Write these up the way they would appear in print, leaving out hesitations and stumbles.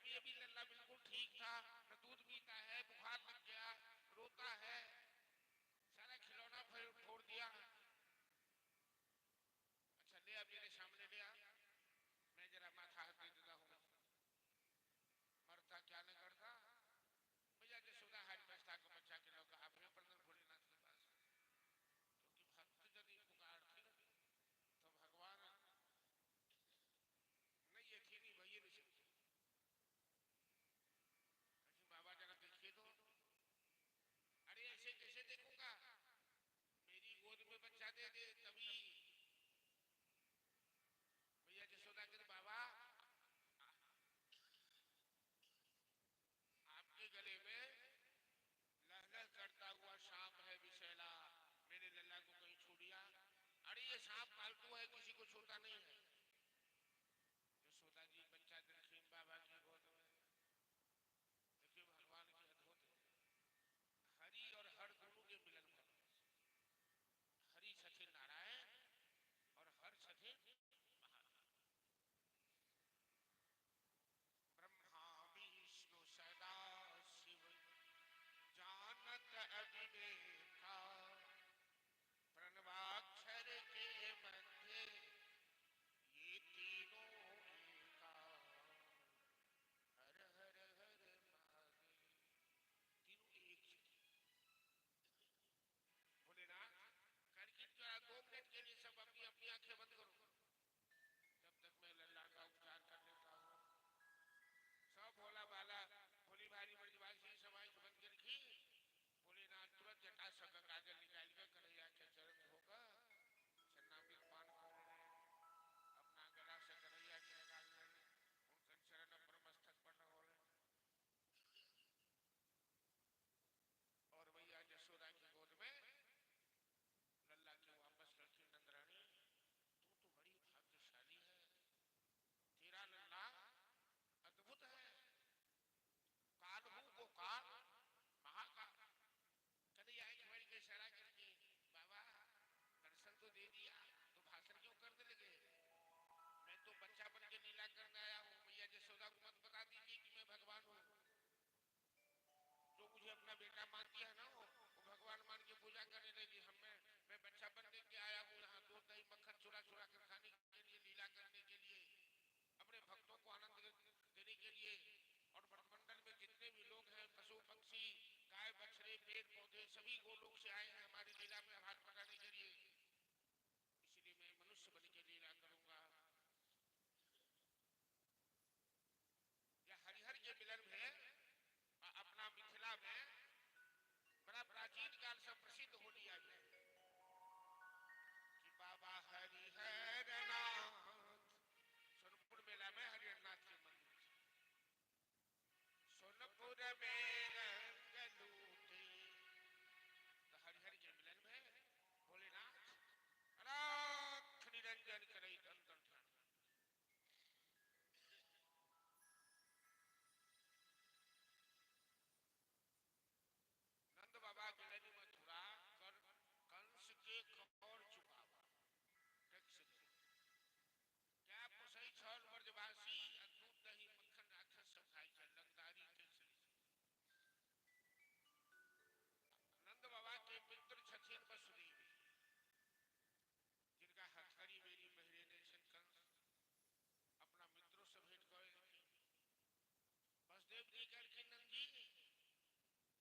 अभी अभी लल्ला बिल्कुल ठीक था, न दूध पीता है, बुखार लग गया, रोता है, सारा खिलौना फोड़ दिया। अच्छा ले आ, मेरे सामने ले आ, मैं जरा माथा हाथ दे देता हूँ। मरता क्या न करता भैया, जसोदा हाथ बस्ता को बच्चा के लोग आप प्रधान भोलेनाथ के पास, क्योंकि भक्त यदि पुकारते तो भगवान नहीं यकीनी भैया नहीं सकते। बाबा जरा देखिए तो, अरे ऐसे कैसे देखूंगा, मेरी गोद में बच्चा दे दे तभी। भैया जसोदा के बाबा आपके गले में लह लह करता हुआ सांप है विषैला, मेरे लल्ला को कहीं छू दिया। अरे ये सांप पालतू है, किसी को छोड़ता नहीं है। जसोदा जी बच्चा दिलखीन बाबा की गोद में, देखिए भगवान की अद्भुत हरि और हर दोनों के मिलन का, हरि सखे नारायण और हर सखे महादेव। ब्रह्मा विष्णु सदा शिव जानत अविवेका, प्रणवाक्षर के मध्य ये तीनों एका, हर हर हर महादेव। तीनों एक भोलेनाथ करके जरा 2 मिनट के लिए सब अपनी अपनी आंखें बंद करो, जब तक मैं लल्ला का उपचार कर लेता हूँ। सब भोला बाला भोली भारी ब्रजवासी सब आंख बंद कर रखी। भोलेनाथ तुरंत जटा सब काजल निकाल कर कन्हैया के चरण धोकर चरणामृत पान कर रहे, अपना गला से कन्हैया के लगा रहे, उनका चरण पर मस्तक पर रहे। और भैया जसोदा की गोद में लल्ला के वापस रखी नंदरानी, तू तो बड़ी भाग्यशाली है, तेरा लल्ला अद्भुत है, काल को काल महाकाल। कन्हैया एक बार के इशारा करके बाबा दर्शन तो दे दिया, तो भाषण क्यों करने लगे? मैं तो बच्चा बन के लीला करने आया हूँ, भैया जसोदा को मत बता दीजिए कि मैं भगवान हूँ। जो मुझे अपना बेटा मानती है ना, वो भगवान मान के पूजा करने लगी। मैं बच्चा बनने के आया हूँ यहाँ, दूध दही मक्खन चुरा चुरा कर खाने के लिए, लीला करने के लिए, अपने भक्तों को आनंद देने के लिए। और ब्रह्मंडल में जितने भी लोग हैं, पशु पक्षी गाय बछड़े पेड़ पौधे सभी गोलोक से आए हैं हमारी लीला में हाथ पकाने के लिए, इसलिए मैं मनुष्य बन के लीला करूंगा। यह हरिहर के मिलन में अपना मिथिला में बड़ा प्राचीन काल से प्रसिद्ध हो लिया है कि बाबा हरिहर नाथ, सोनपुर मेला में हरिहर नाथ के मंदिर, सोनपुर में रंग लूटे, तो हरिहर के मिलन में भोलेनाथ अलख निरंजन करे अंतर ध्यान। नंद बाबा गिरनी मथुरा कर कंस के खौर चुकावा, क्या पुसई छल ब्रजवासी, दूध दही मक्खन राक्षस सब खाई चल लंगदारी के। नंद बाबा के मित्र छथिन वसुदेव, जिनका हथकड़ी मेरी बहरे ने कंस अपना मित्रों से भेंट गए। वसुदेव जी करके नंद जी,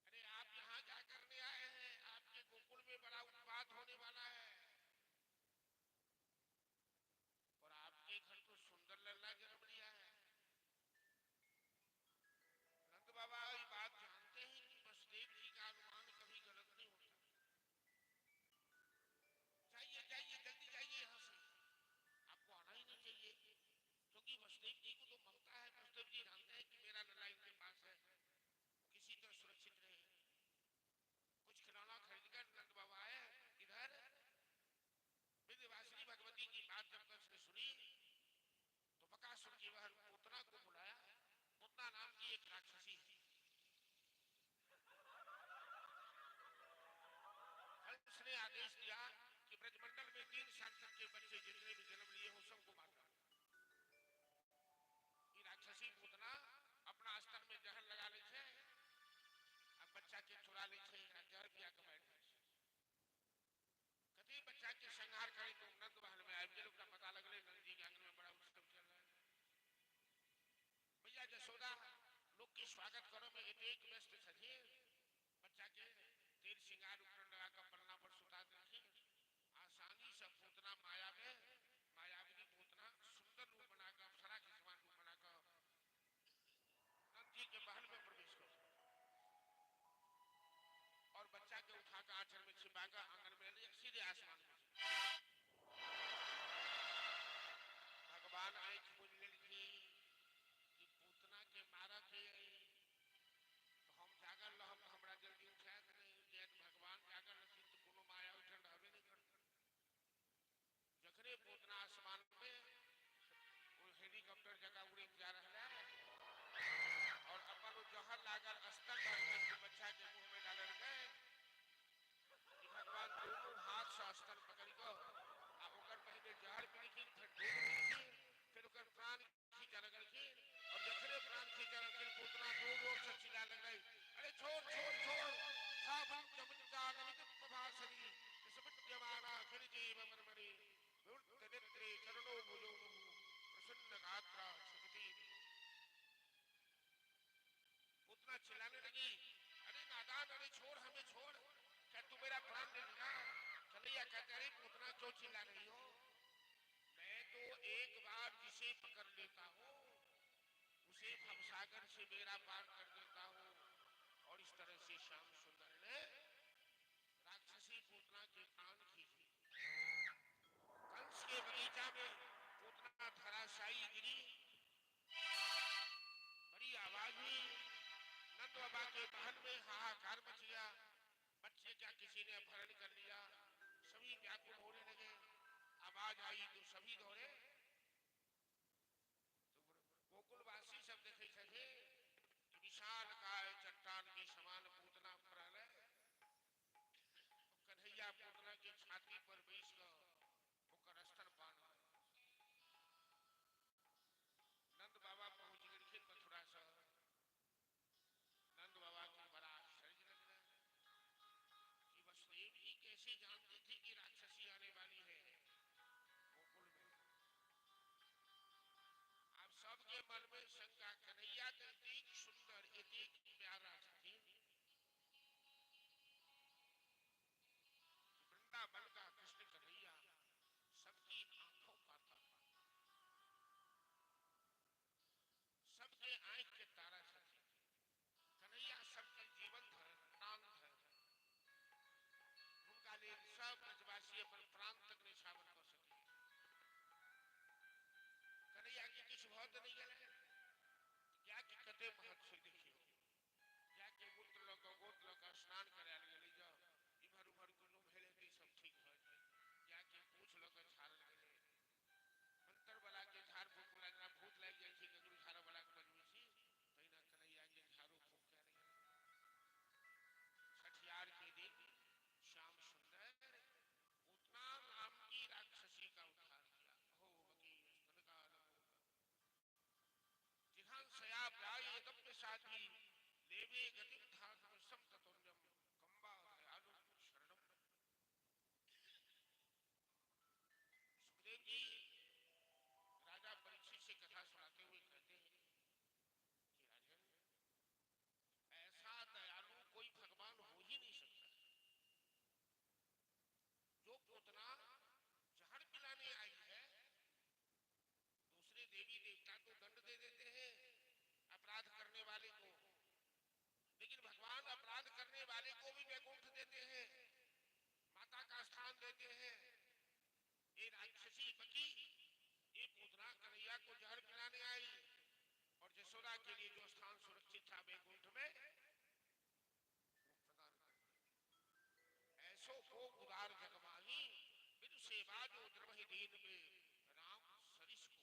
अरे आप यहाँ क्या करने आए हैं? आपके गोकुल में बड़ा उत्पात होने वाला है, और आपके घर को सुंदर लल्ला जन्म लिया है। नंद बाबा ये बात जानते हैं कि वसुदेव जी का अनुमान कभी गलत नहीं होता। जाइए जाइए जल्दी जाइए यहाँ से, आपको आना ही नहीं चाहिए, क्योंकि वसुदेव जी को तो ममता है। वसुदेव जी जानते हैं कि मेरा लल्ला इनके पास है, किसी तरह सुरक्षित रहे। कुछ खिलौना खरीद कर नंद बाबा आए इधर। विंध्यवासिनी भगवती की बात जब कंस ने सुनी तो बकासुर की वह पूतना को बुलाया। पूतना नाम की एक राक्षसी है। कंस ने आदेश दिया कि ब्रजमंडल में 3 साल तक के बच्चे जितने भी जन्म लिए हो सबको मार डालो। ये राक्षसी पूतना चुरा ले छे आ जहर पिया के बैठ जाए कति बच्चा के संहार करे तो नंद महल में आबि गेल ओकरा पता लगले नंद जी के आंगन में बड़ा उत्सव चल रहा है भैया जसोदा लोग के स्वागत करो में एक व्यस्त छथिन बच्चा के तेल श्रृंगार उपकरण लगा कर पलना पर सुता देलखिन आसानी से पूतना माया में मायाविनी पूतना सुंदर रूप बनाकर अप्सरा के समान रूप बनाकर नंद जी के महल में प्रवेश कर और बच्चा के उठाकर आंचल में छिपाकर आंगन में ले सीधे आसमान में भगवान आंख बुझ लेलखिन कि पूतना के मारा के तो हम जागल रहब तो हमरा जल्दी उठा के नहीं यदि भगवान जागल रहथिन तो कोनो माया उठल रहबे नहीं करत जखने पूतना आसमान में वो हेलीकॉप्टर जगह उड़े जा रहा है और अपन जहर लागल अस्तर के बच्चा के मुंह में डालल गए कि भगवान दोनों हाथ से अस्तर पकड़ को आ ओकर पहले जहर पीलखिन फिर दूध पीलखिन फिर ओकर प्राण खींचा लगलखिन और जखने प्राण खींचा लगलखिन पूतना दूर दूर से चिल्ला लगल अरे छोड़ छोड़ छोड़ सावन चमचा नमित प्रभासरी किस्मत जमाना फिर जीव मरमरी विवृत नेत्रे चरणों भुजो प्रसन्न गात्रा छुटती पूतना चिल्लाने लगी अरे नादान अरे छोड़ हमें छोड़ क्या तू मेरा प्राण ले लिया चलिए कहते अरे पूतना क्यों चिल्ला रही हो मैं तो एक बार जिसे पकड़ लेता हूँ उसे भवसागर से बेड़ा पार कर देता हूँ और इस तरह से श्याम सुंदर ने राक्षसी पूतना के प्राण खींचे कंस के बगीचा में पूतना धराशायी गिरी बड़ी आवाज हुई नंद बाबा के महल में हाहाकार मच गया बच्चे क्या किसी ने अपहरण कर लिया सभी व्याकुल होने लगे आवाज आई तो सभी दौड़े तो गोकुलवासी सब देखे थे विशाल काय चट्टान के समान पूतना पड़ल कन्हैया पूतना के छाती पर बैस कर स्तनपान नंद बाबा पहुंच गए मथुरा से नंद बाबा को बड़ा आश्चर्य लग रहा है कि वसुदेव जी कैसे जानती थी कि राक्षसी आने वाली है गोकुल में आप सबके मन में शंका कन्हैया तो इतनी सुंदर इतनी प्यारा थी वृंदावन का कृष्ण कन्हैया सबकी आंखों का था सबके आंख के तारा थे कन्हैया सबके जीवन है प्राण है उनका लिए सब ब्रजवासी अपन प्राण तक निछावर कर सके कन्हैया की कुछ बहुत नहीं गए क्या कि कते महत्व देखियो क्या कि मूत्र लोग गोत लोग स्नान करे ले जाओ इधर उधर गुनो भेले ती सब ठीक हो क्या कि पूछ लोग छाड़ ले मंत्र वाला के झाड़ फूक वाला भूत लग जाय छी ककरो झाड़ वाला के बजबै छी तहिना कन्हैया के झाड़ू फूक के रही छठियार के दिन श्याम सुंदर उतना नाम की राक्षसी का उद्धार किया हो बकी स्तनकाल जिहां सया प्राय दप्य साथी लेवे गति था समततुल्यम कंबा दयालु शरणम सुखदेव जी राजा परीक्षित से कथा सुनाते हुए कहते हैं कि राजन ऐसा दयालु कोई भगवान हो ही नहीं सकता जो पूतना जहर पिलाने आई है दूसरे देवी देवता को दंड दे देते हैं अपराध करने वाले को लेकिन भगवान अपराध करने वाले को भी वैकुंठ देते हैं माता का स्थान देते हैं ये राक्षसी बकी ये पूतना कन्हैया को जहर पिलाने आई और यशोदा के लिए जो स्थान सुरक्षित था वैकुंठ में प्रदान कर ऐसो को उदार जगमाही बिनु सेवा जो द्रवहि दीन में राम सरिस को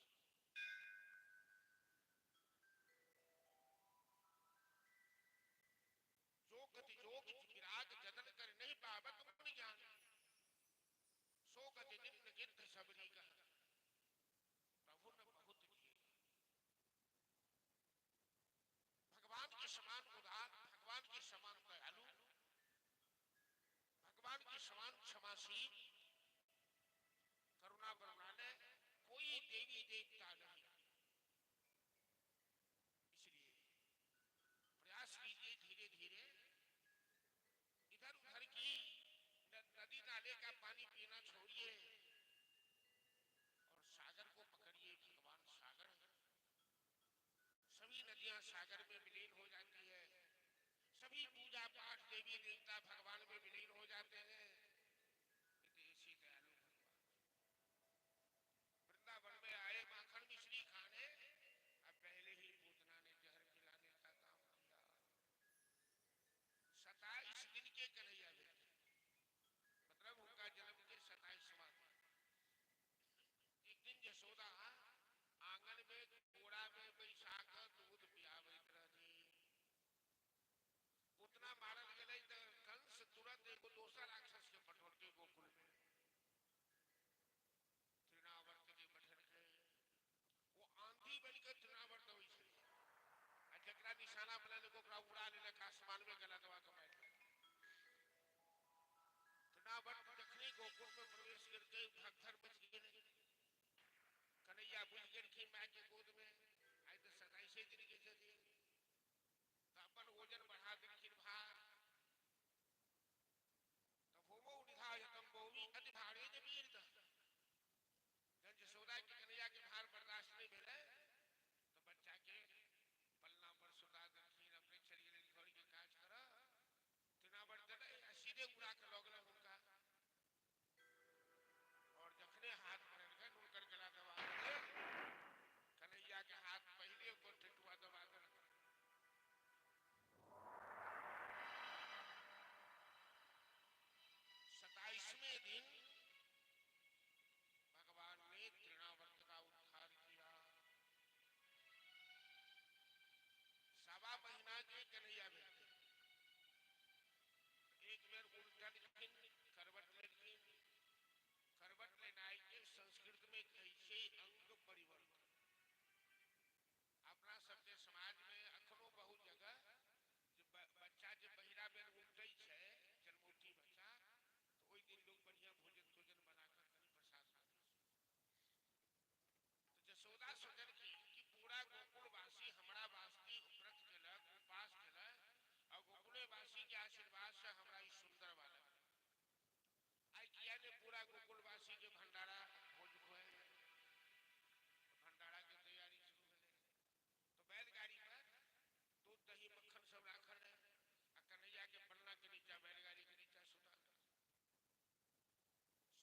जो गति जोग विराग जतन कर नहीं पावत मन ज्ञान सो गति निम्न गिद्ध सबरी का प्रभु ने बहुत किए भगवान के समान उदार भगवान के समान दयालु देवी देवता नहीं। इसलिए प्रयास कीजिए धीरे धीरे इधर उधर की नदी नाले का पानी पीना छोड़िए और सागर को पकड़िए। भगवान सागर है। सभी नदियां सागर में विलीन हो जाती है, सभी पूजा पाठ देवी देवता भगवान में विलीन हो जाते हैं। ऐसी दयालु भगवान वृंदावन में आए माखन मिश्री खाने, अब पहले ही पूतना ने जहर खिलाने का काम किया। 27 दिन के कन्हैया बेटे, मतलब उनका जन्म के 27वां दिन। एक दिन यशोदा आंगन में घोड़ा में बैसाख दूध पियावत रही। पूतना मारल गए तो कंस तुरंत एगो दोसर राक्षस के पठौर के गोकुल में तृणावर्त के बैठल के वो आंधी बनकर तृणावर्त हुई छे आ जकरा निशाना बनल को ओकरा उड़ा लेलक आसमान में गला दबा के बैठ गए। तृणावर्त जखनी गोकुल में प्रवेश करके भगदड़ मच गई। कन्हैया बुझ गेलखिन माय के गोद में आई तो 27 दिन के छथिन तो अपन वजन बढ़ा देलखिन भार। तो भूमो उद्धायतम भूमि अति भारे न वीरद। जब यशोदा के कन्हैया के भार बर्दाश्त नहीं भेले तो बच्चा के पलना पर सुता देलखिन। अपने चलिए घर के काज कर तृणावर्त सीधे उड़ा के लगल उनका और जखने हाथ पकड़ के उनकर गला दबा दिए। कन्हैया के हाथ पहले ऊपर टिटुआ दबा कर 27वें दिन भगवान ने तृणावर्त का उद्धार किया। 1.25 महीना के कन्हैया बेटे एक बेर उल्टन करवट लेकिन करवट लेनाई के संस्कृत में कैसे अंग परिवर्तन। अपना सबके समाज में अखनो बहुत जगह बच्चा जब बहिरा बेर उल्टे छे जन्मोटी बच्चा तो ओई दिन लोग बढ़िया भोजन भोजन बनाकर कहीं प्रसाद खाते। तो यशोदा सोचल कि पूरा गोकुलवासी हमरा वास्ते व्रत केलक उपास केलक और गोकुलवासी के आशीर्वाद से हमरा ई सुंदर बालक आई किया ने पूरा गोकुलवासी के भंडारा भोज खुए। भंडारा के तैयारी शुरू भेले तो बैलगाड़ी पर दूध दही मक्खन सब राखल है आ कन्हैया के पलना के नीचा बैलगाड़ी के नीचा सुता।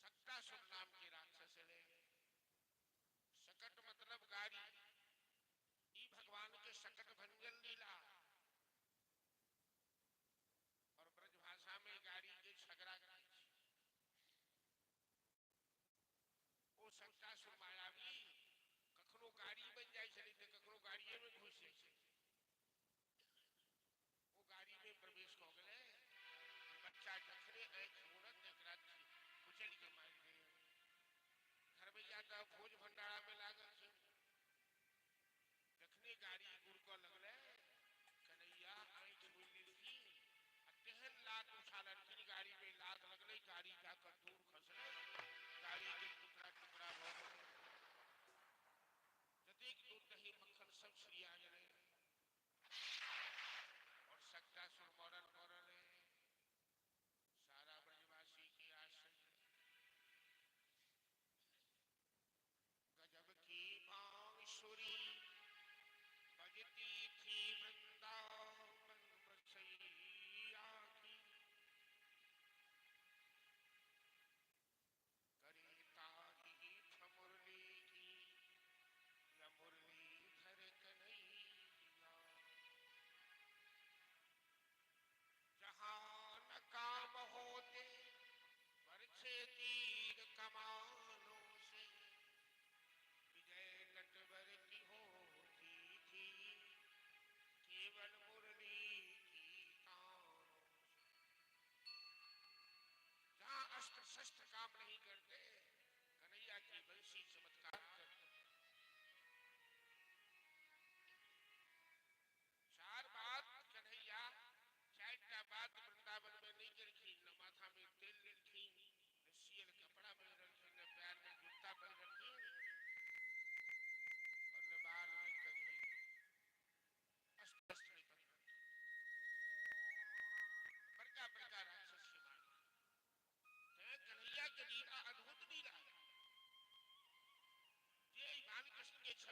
सक्टासुर नाम के राक्षस ले सकट मतलब गाड़ी ई भगवान के सकट भंजन लीला और ब्रज भाषा में गाड़ी के छगड़ा कहै। ओ सक्टासुर मायावी कखनो गाड़ी बन जाय छलै त कखनो गाड़िए में घुस जाय छै। वो गाड़ी में प्रवेश क गेलै बच्चा जखने आँख मुड़त एकरा कुचल के मार दे। घर में जाकर भोज भंडारा में लागल छै। जखने गाड़ी गुड़क लगले कन्हैया आँख मुड़ लेलखिन आ तेहन लात उछाललखिन गाड़ी में लात लगले गाड़ी जाकर दूर खसले। गाड़ी के टुकड़ा टुकड़ा भ गेलै। जतेक दूध दही मक्खन सब छिड़िया गेलै और सक्टासुर मरल मरल सारा ब्रजवासी के आश्चर्य। गजब की बांसुरी बजती थी वृंदावन बसैया की करे तारीफ मुरली की या मुरलीधर कन्हैया। जहां न काम होते बरछे तीर कमानों से विजय नटवर की होती थी केवल मुरली की तानों से। जहां अस्त्र शस्त्र काम नहीं करते कन्हैया की बंसी चमत्कार करते। 4 बात कन्हैया 4टा बात वृंदावन में नहीं करखिन। न माथा में तेल लेलखिन न सियल कपड़ा में रखिन न पैर में जूता पहन रखिन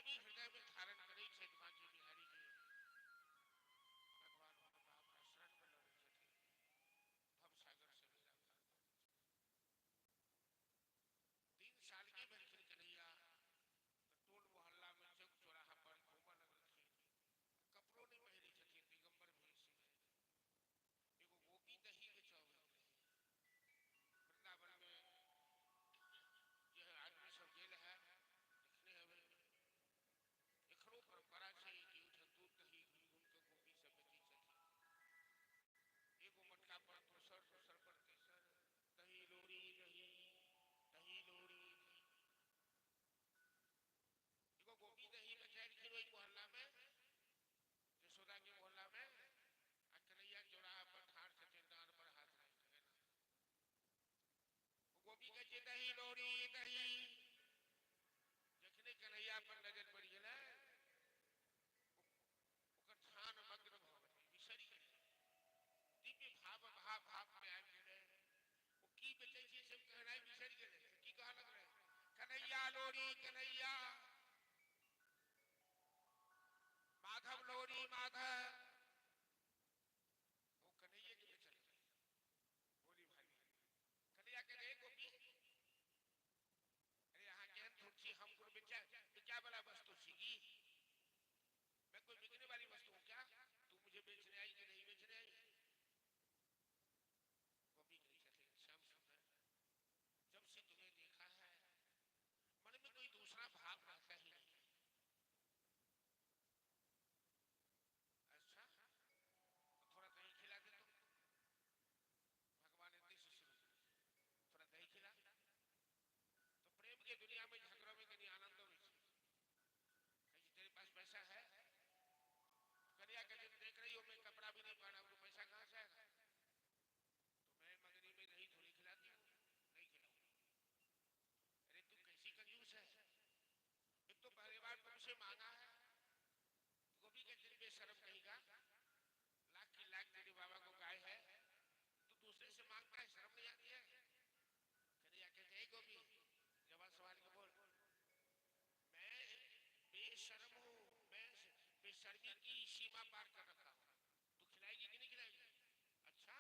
भी हृदय में धारण करी छे बांके बिहारी के भगवान बाप का शरण में लड़े छे भव सागर से मेरा पार 3 साल की बरखी कन्हैया तो टोल मोहल्ला में चौक चौराहा पर घूमा लगल थी कपड़ों नहीं पहरी छथिन दिगंबर भेष में एगो गोपी दही के चौबे वृंदावन में यह आदमी सब गेल है देखने हवे एखनो परंपरा छै कि उठन दूध दही घूम घूम के गोपी सब बेची छथिन एगो मटका पर दोसर पर तेसर दही लोरी दही दही लोरी एगो गोपी दही बेचारी खिन ओई मोहल्ला में यशोदा के मोहल्ला में आ कन्हैया चौराहा पर ठाड़ छथिन डांड पर हाथ रख के गोपी के जे दही लोरी दही जखने कन्हैया पर नजर पड़ गेलै ओकर ध्यान मग्न भ गेलै बिसरि गेलै दिव्य भाव में आबि गेलै ओ की बेचै छै सब कहनाइ बिसरि गेलै की कहऽ लगलै कन्हैया लोरी कन्हैया माधव लोरी माधव वो कन्हैया के बेचल बोली भाई कन्हैया के रे गोपी अरे यहाँ केहन थोड़ी हम कोई बेचा वाला वस्तु सीगी मैं कोई बिकने वाली वस्तु हूँ क्या तू मुझे बेचने आई कि नहीं बेचने आई गोपी कही कहते श्याम सुंदर जब से तुम्हें देखा है मन में कोई दूसरा भाव रहता ही नहीं अच्छा तो थोड़ा दही खिला दे तुम भगवान इतने से शुरू थोड़ा दही खिला तो प्रेम की दुनिया में झगड़ों में कहीं आनंद हो तेरे पास पैसा है कन्हैया का जब देख रही हो मैं कपड़ा भी नहीं पहना वो पैसा कहाँ से आएगा तो मैं मगनी में दही थोड़ी खिलाती हूँ नहीं खिलाऊंगी अरे तू कैसी कंजूस है एक तो पहली बार तुमसे मांगा है गोपी के दिल में शर्म कहेगा लाख की लाख तेरे बाबा को गाय है तू दूसरे से मांगता है शर्म नहीं आती है कन्हैया कहते हैं गोपी जवाब सवाल के बोल मैं बेशर्म हूँ मैं बेशर्मी की सीमा पार कर रखा हूँ तू खिलाएगी कि नहीं खिलाएगी अच्छा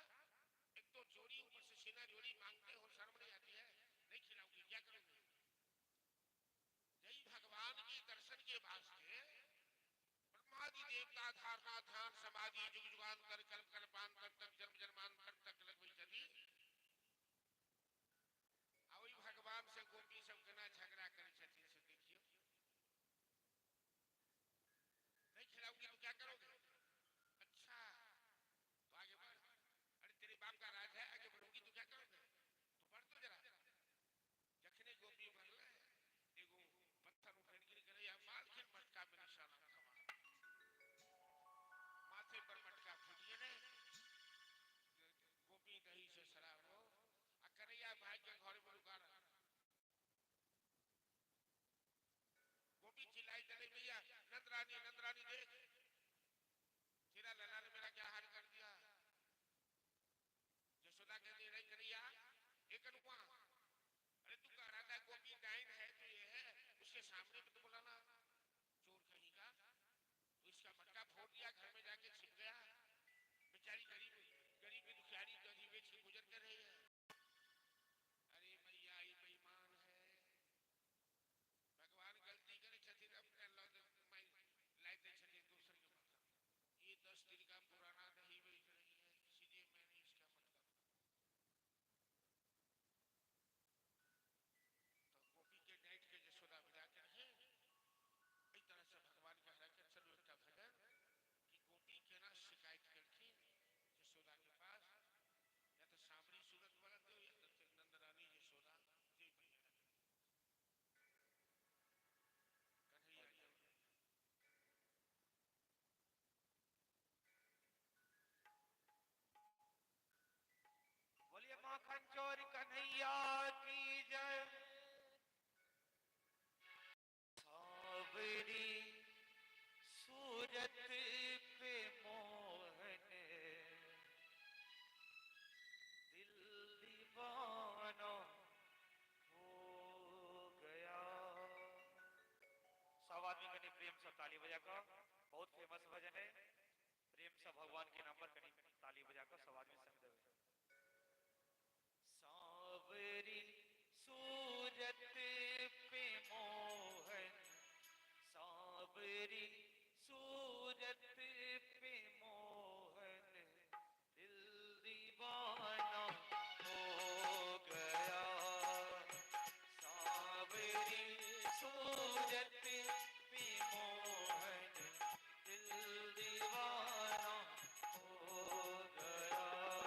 एक तो चोरी ऊपर से सीना चोरी मांगते हो शर्म नहीं आती है नहीं खिलाऊंगी क्या करूंगी जय भगवान के दर्शन के वास्ते ब्रह्मादि देवता धारणा ध्यान समाधि जुग जुगांतर कल्प कल्पांतर तक जन्म जन्मांतर तक लगभग चली वही भगवान से गोपी सब केना झगड़ा करे छथिन से देखियो नहीं खिलाऊंगी तो क्या करोगे अच्छा तो आगे बढ़ अरे तेरे बाप का राज है आगे बढ़ोगी तो क्या करोगे तो बढ़ तो जरा जखने गोपी बढ़ले एगो पत्थर उठा के करे या माल के मटका में निशाना खमा माथे पर मटका फूटिए ने गोपी दही से शराब हो आ कन्हैया भाई के घर में रुका रहा गोपी चिल्लाई चले भैया नंदरानी देख तेरा लला ने मेरा क्या हाल कर दिया यशोदा कहती नहीं कन्हैया एक अनुपमा अरे तू कह रहा था गोपी डाइन है तो ये है उसके सामने में तो बुलाना चोर कहीं का तो इसका मटका फोड़ दिया घर में जाके छिप गया बेचारी गरीब दुखियारी गरीब बेच गुजर कर रही है अरे भैया ये बेईमान है भगवान गलती करे छथिन अपने लाइते छथिन दूसरे के मतलब ये 10 दिन का पुराना नहीं बेच रही है सीधे मैंने इसका मतलब तो गोपी के डाइट के यशोदा मिला कर है इस तरह से भगवान कह रहा है चलो एक भजन कि गोपी के ना शिकायत करके यशोदा के पास या तो सांवरी सूरत वाला दो या तो नंदरानी यशोदा जी भैया कन्हैया बोलिए माखन चोर कन्हैया की जय सांवरी सूरत पे मोहन दिल दीवाना हो गया सब आदमी सब भगवान के नाम पर कहीं ताली बजाकर सब आदमी संग देवे। सांवरी सूरत पे मोहन, सांवरी सूरत पे मोहन, दिल दीवाना हो गया। सांवरी सूरत पे मोहन, दिल दीवाना हो गया।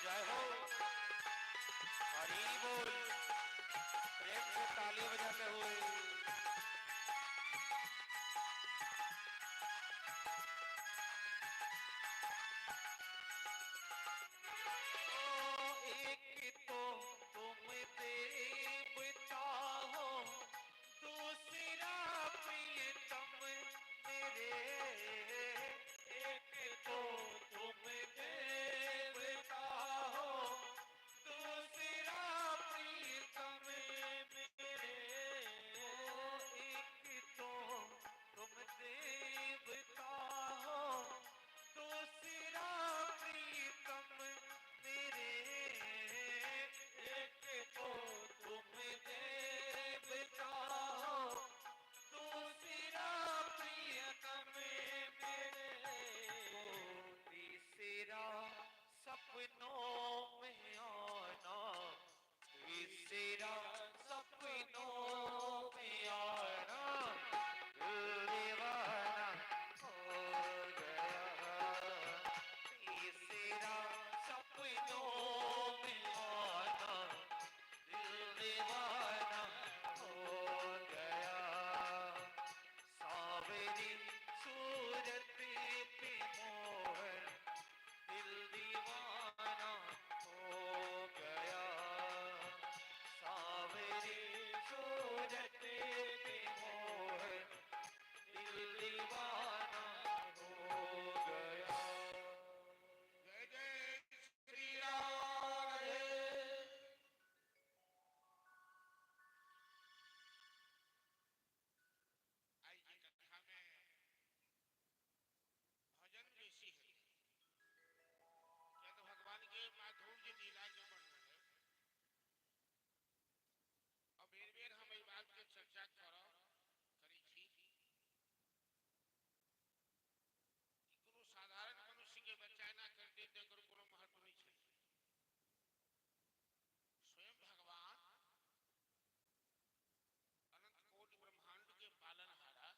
जय हो, हरि बोल। प्रेम से ताली बजाते हुए एक तो तुम देवता हो, दूसरा प्रियतम मेरे। एक तो तुम देवता हो, दूसरा प्रियतम मेरे। एक तो तुम देवता हो, दूसरा प्रीतम मेरे। एक तो तुम देवता हो, दूसरा प्रियतम मेरे। तीसरा सपनों में आना, तीसरा सपनों में आना, दिल दीवाना हो गया। तीसरा सपनों में आना, दिल दीवाना हो गया। सावरी सूरत पे मोहन, दिल दीवाना हो गया। सावरी सूरत पे मोहन, दिल दीवाना हो गया। जय जय श्री राम। आज की कथा में भजन बेसी है। क्या तो भगवान के माधुर्य लीला के वर्णन है। और बेर बेर हम इस बात के चर्चा करी थी कि कोनो साधारण मनुष्य के बच्चा ना कर देते अगर कोनो महत्व नहीं है। स्वयं भगवान अनंत कोटि ब्रह्मांड के पालनहारा,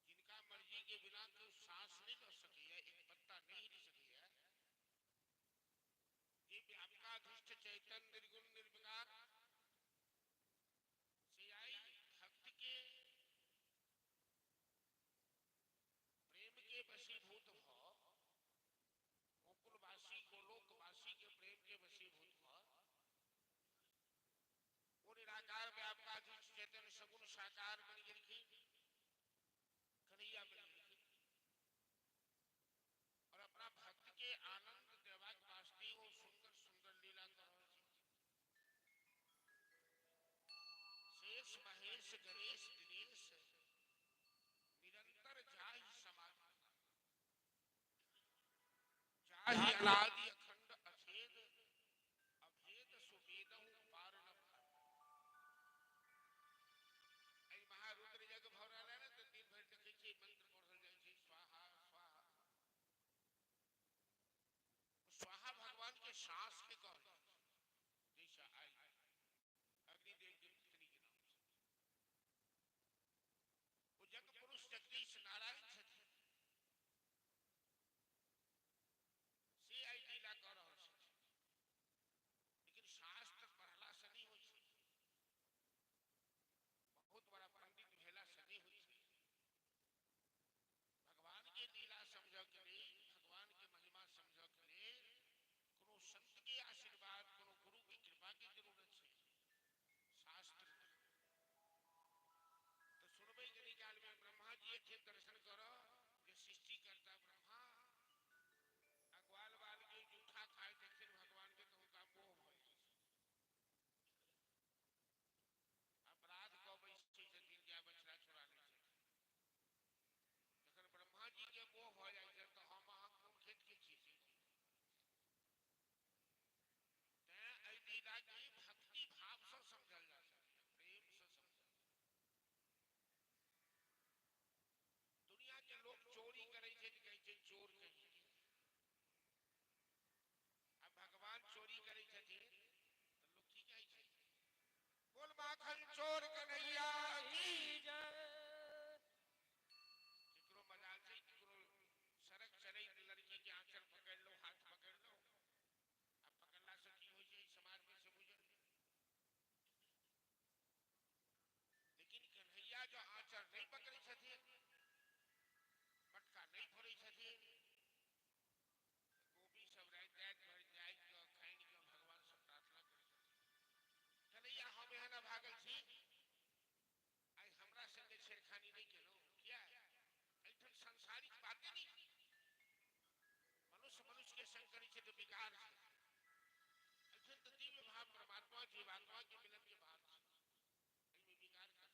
जिनका मर्जी के बिना कोई सांस नहीं ले सकी है, एक पत्ता नहीं हिल सकी है, ये व्यापकाधीष्ट चैतन्य निर्गुण निर्विकार से आई भक्त के प्रेम के वशीभूत भाव, गोकुलवासी गोलोकवासी के प्रेम के वशीभूत भाव, वो निराकार व्यापकाधीष्ट चैतन्य सगुण साकार बन गिरखी, कन्हैया बन गिरखी और अपना भक्त के आनंद देवाक वास्ते वो सुंदर सुंदर लीला करो। शेष महेश गणेश दिनेश निरंतर जाहि समाधि, जाहि अनादि अखंड अछेद अभेद सुवेदहु पार न पाए। महारुद्र जग भौराला ना तो दिन भर देखे छे मंत्र पढ़ल जाय छे स्वाहा स्वाहा। स्वाहा भगवान के सांस के कहल जैसा आई अग्निदेव की पुत्री के नाम से। वो जग पुरुष जगदीश नारायण छथि से आई लीला कर रहल छथि। लेकिन शास्त्र पढ़ला से नहीं होई छै, बहुत बड़ा पंडित भेला से नहीं होई छै। भगवान के लीला समझ के लिए, भगवान के महिमा समझ के लिए कोनो संत के आशीर्वाद, कोनो गुरु की कृपा की जरूरत है। शास्त्र तो सुनबे के निकाल में ब्रह्मा जी के दर्शन करो कि सृष्टि करता ब्रह्मा अग्वाल बाल के जूठा खाए देखे भगवान के तो उनका मोह भय अपराध को बैसे दिन क्या बछड़ा चुरा ले। जखन ब्रह्मा जी के मोह हो जाए तो हम अहाँ कोन खेत के चीज लीला की भक्ति भाव से समझल जा सके, प्रेम से समझल। दुनिया के लोग चोरी करे छे तो कहै छे चोर कहीं के। अब भगवान चोरी करे छथिन तो लोग की कहै छे बोल माखन चोर कन्हैया की जय। केकरो मजाल छे, केकरो सड़क चले लड़की के आंचल पकड़ संसारिक बातें नहीं, मनुष्य मनुष्य के संग करी छे तो विकार छे, अत्यंत दिव्य भाव परमात्मा जीवात्मा के मिलन के बाद में विकार कर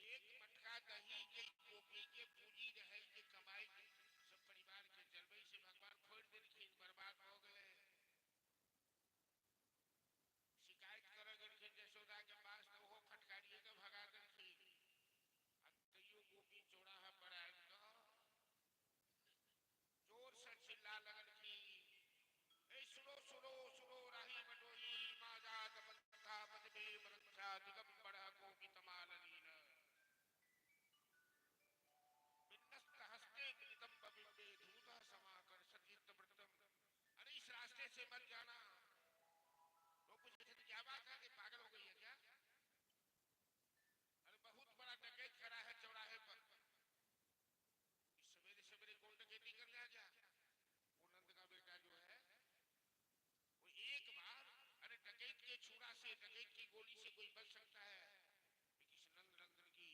एक मटका दही के गोपी के पूजी रहे के कमाई के सब परिवार के जलवई से भगवान फोड़ देलखिन, बर्बाद हो गए। शिकायत कर गए यशोदा के पास तो वो फटकारिए के भगा देलखिन। तैयो गोपी चौराहा पर आए जोर से चिल्ला लगलखिन, ए सुनो सुनो सुनो राही बटोही माजा तपंथा पदबे मरंथा दिगंबर गोपी तमाल लीला बिन्नस्त हस्ते नितंब बिंबे धूता समाकर सचित व्रतम। अरे इस रास्ते से मत जाना। लोग पूछते थे क्या बात है, पागल हो गई है क्या? अरे बहुत बड़ा डकैत खड़ा है चौराहे पर, सवेरे सवेरे कौन डकैती कर ले गया? वो नंद का बेटा जो है वो एक बार, अरे डकैत के छुरा से डकैत की गोली से कोई बच सकता है, लेकिन नंद नंदन की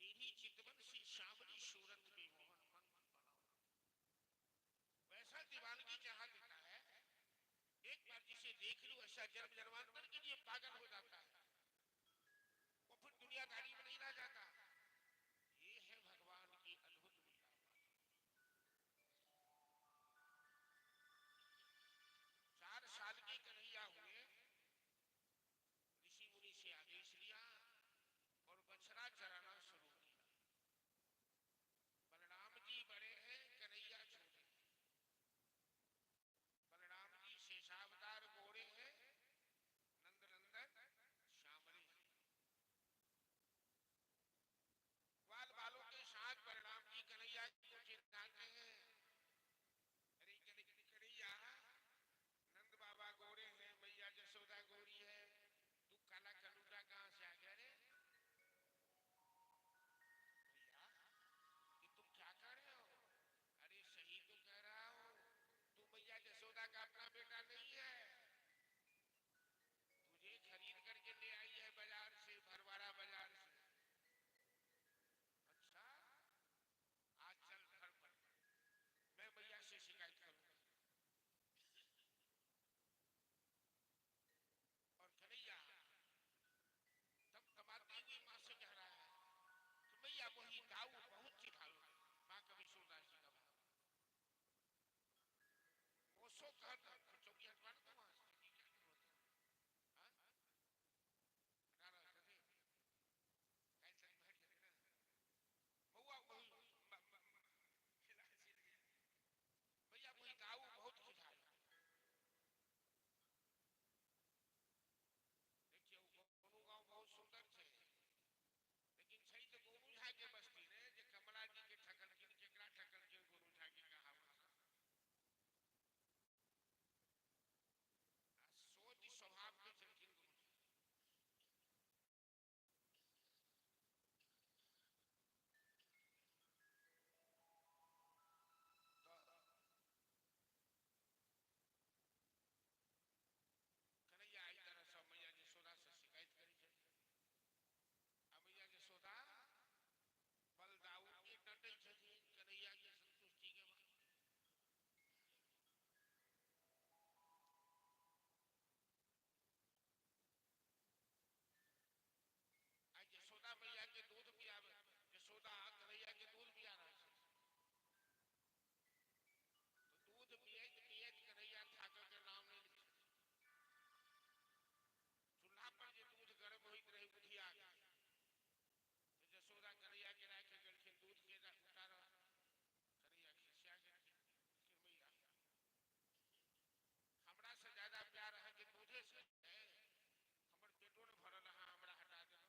तेरी चितवन सी श्यामली सूरत पे मोहन मन मन बनाओ, वैसा दीवानगी जहां देता है, एक बार जिसे देख लूं ऐसा जन्म जन्मांतर के लिए पागल हो जाता है, वो फिर दुनियादारी में नहीं रह जाता। ये है भगवान की अद्भुत लीला। 4 साल के कन्हैया हुए, ऋषि मुनि से आदेश लिया और बछड़ा चराना शुरू किया। बलराम जी बड़े हैं, कन्हैया छोटे। बलराम जी शेषावतार गोरे हैं, नंद नंदन श्यामले। ग्वाल बालों के साथ बलराम जी कन्हैया को चिढ़ाते हैं, अरे कन्हैया नंद बाबा गोरे हैं, मैया यशोदा गोरी है, तू काला कलूटा कहां से आ गया रे? भैया ये तुम क्या कर रहे हो? अरे सही तो कह रहा हूं, तू मैया यशोदा का अपना बेटा नहीं है, तुझे खरीद करके ले आई है बाजार से, भरवाड़ा बाजार से। अच्छा आज चल घर पर, मैं मैया से शिकायत करूंगा। और कन्हैया तब कमाती हुई माँ से कह रहा है कि मैया वही दाऊ बहुत चिढ़ाऊ, माँ कभी सोना जी का भाव ओसो कहता चौकी हटवा दो वहां से, क्या जरूरत है? हाँ? हटा रहा था कैसे बैठ गए ना महुआ वही खिला सील गया, भैया वही दाऊ बहुत चिढ़ाऊ। देखिए गोनू गांव बहुत सुंदर थे, लेकिन सही तो गोनू झा के बस्ती रे, जे कमला जी के ठकल किन केकरा ठकल किन गोनू झा के कहावत सोच स्वभाव के चलकिन गोनू तो कन्हैया आई तरह सब मैया यशोदा से शिकायत करी है। अब मैया यशोदा बल दाऊ के डटे छथिन कन्हैया के संतुष्टि के बाद। आज यशोदा मैया के दूध पियावे, यशोदा कन्हैया के दूध पिया रहा है, तो दूध पियत पियत कन्हैया ठाकर के नाम नहीं लिखे। चूल्हा पर जो दूध गर्म होइत रही बुधिया तो यशोदा कन्हैया के राख के गलखिन दूध के उतार, कन्हैया खिसिया गया कि मैया हमरा से ज्यादा प्यार है कि दूधे से है, हमर पेटो न भरल है, हमरा हटा दे।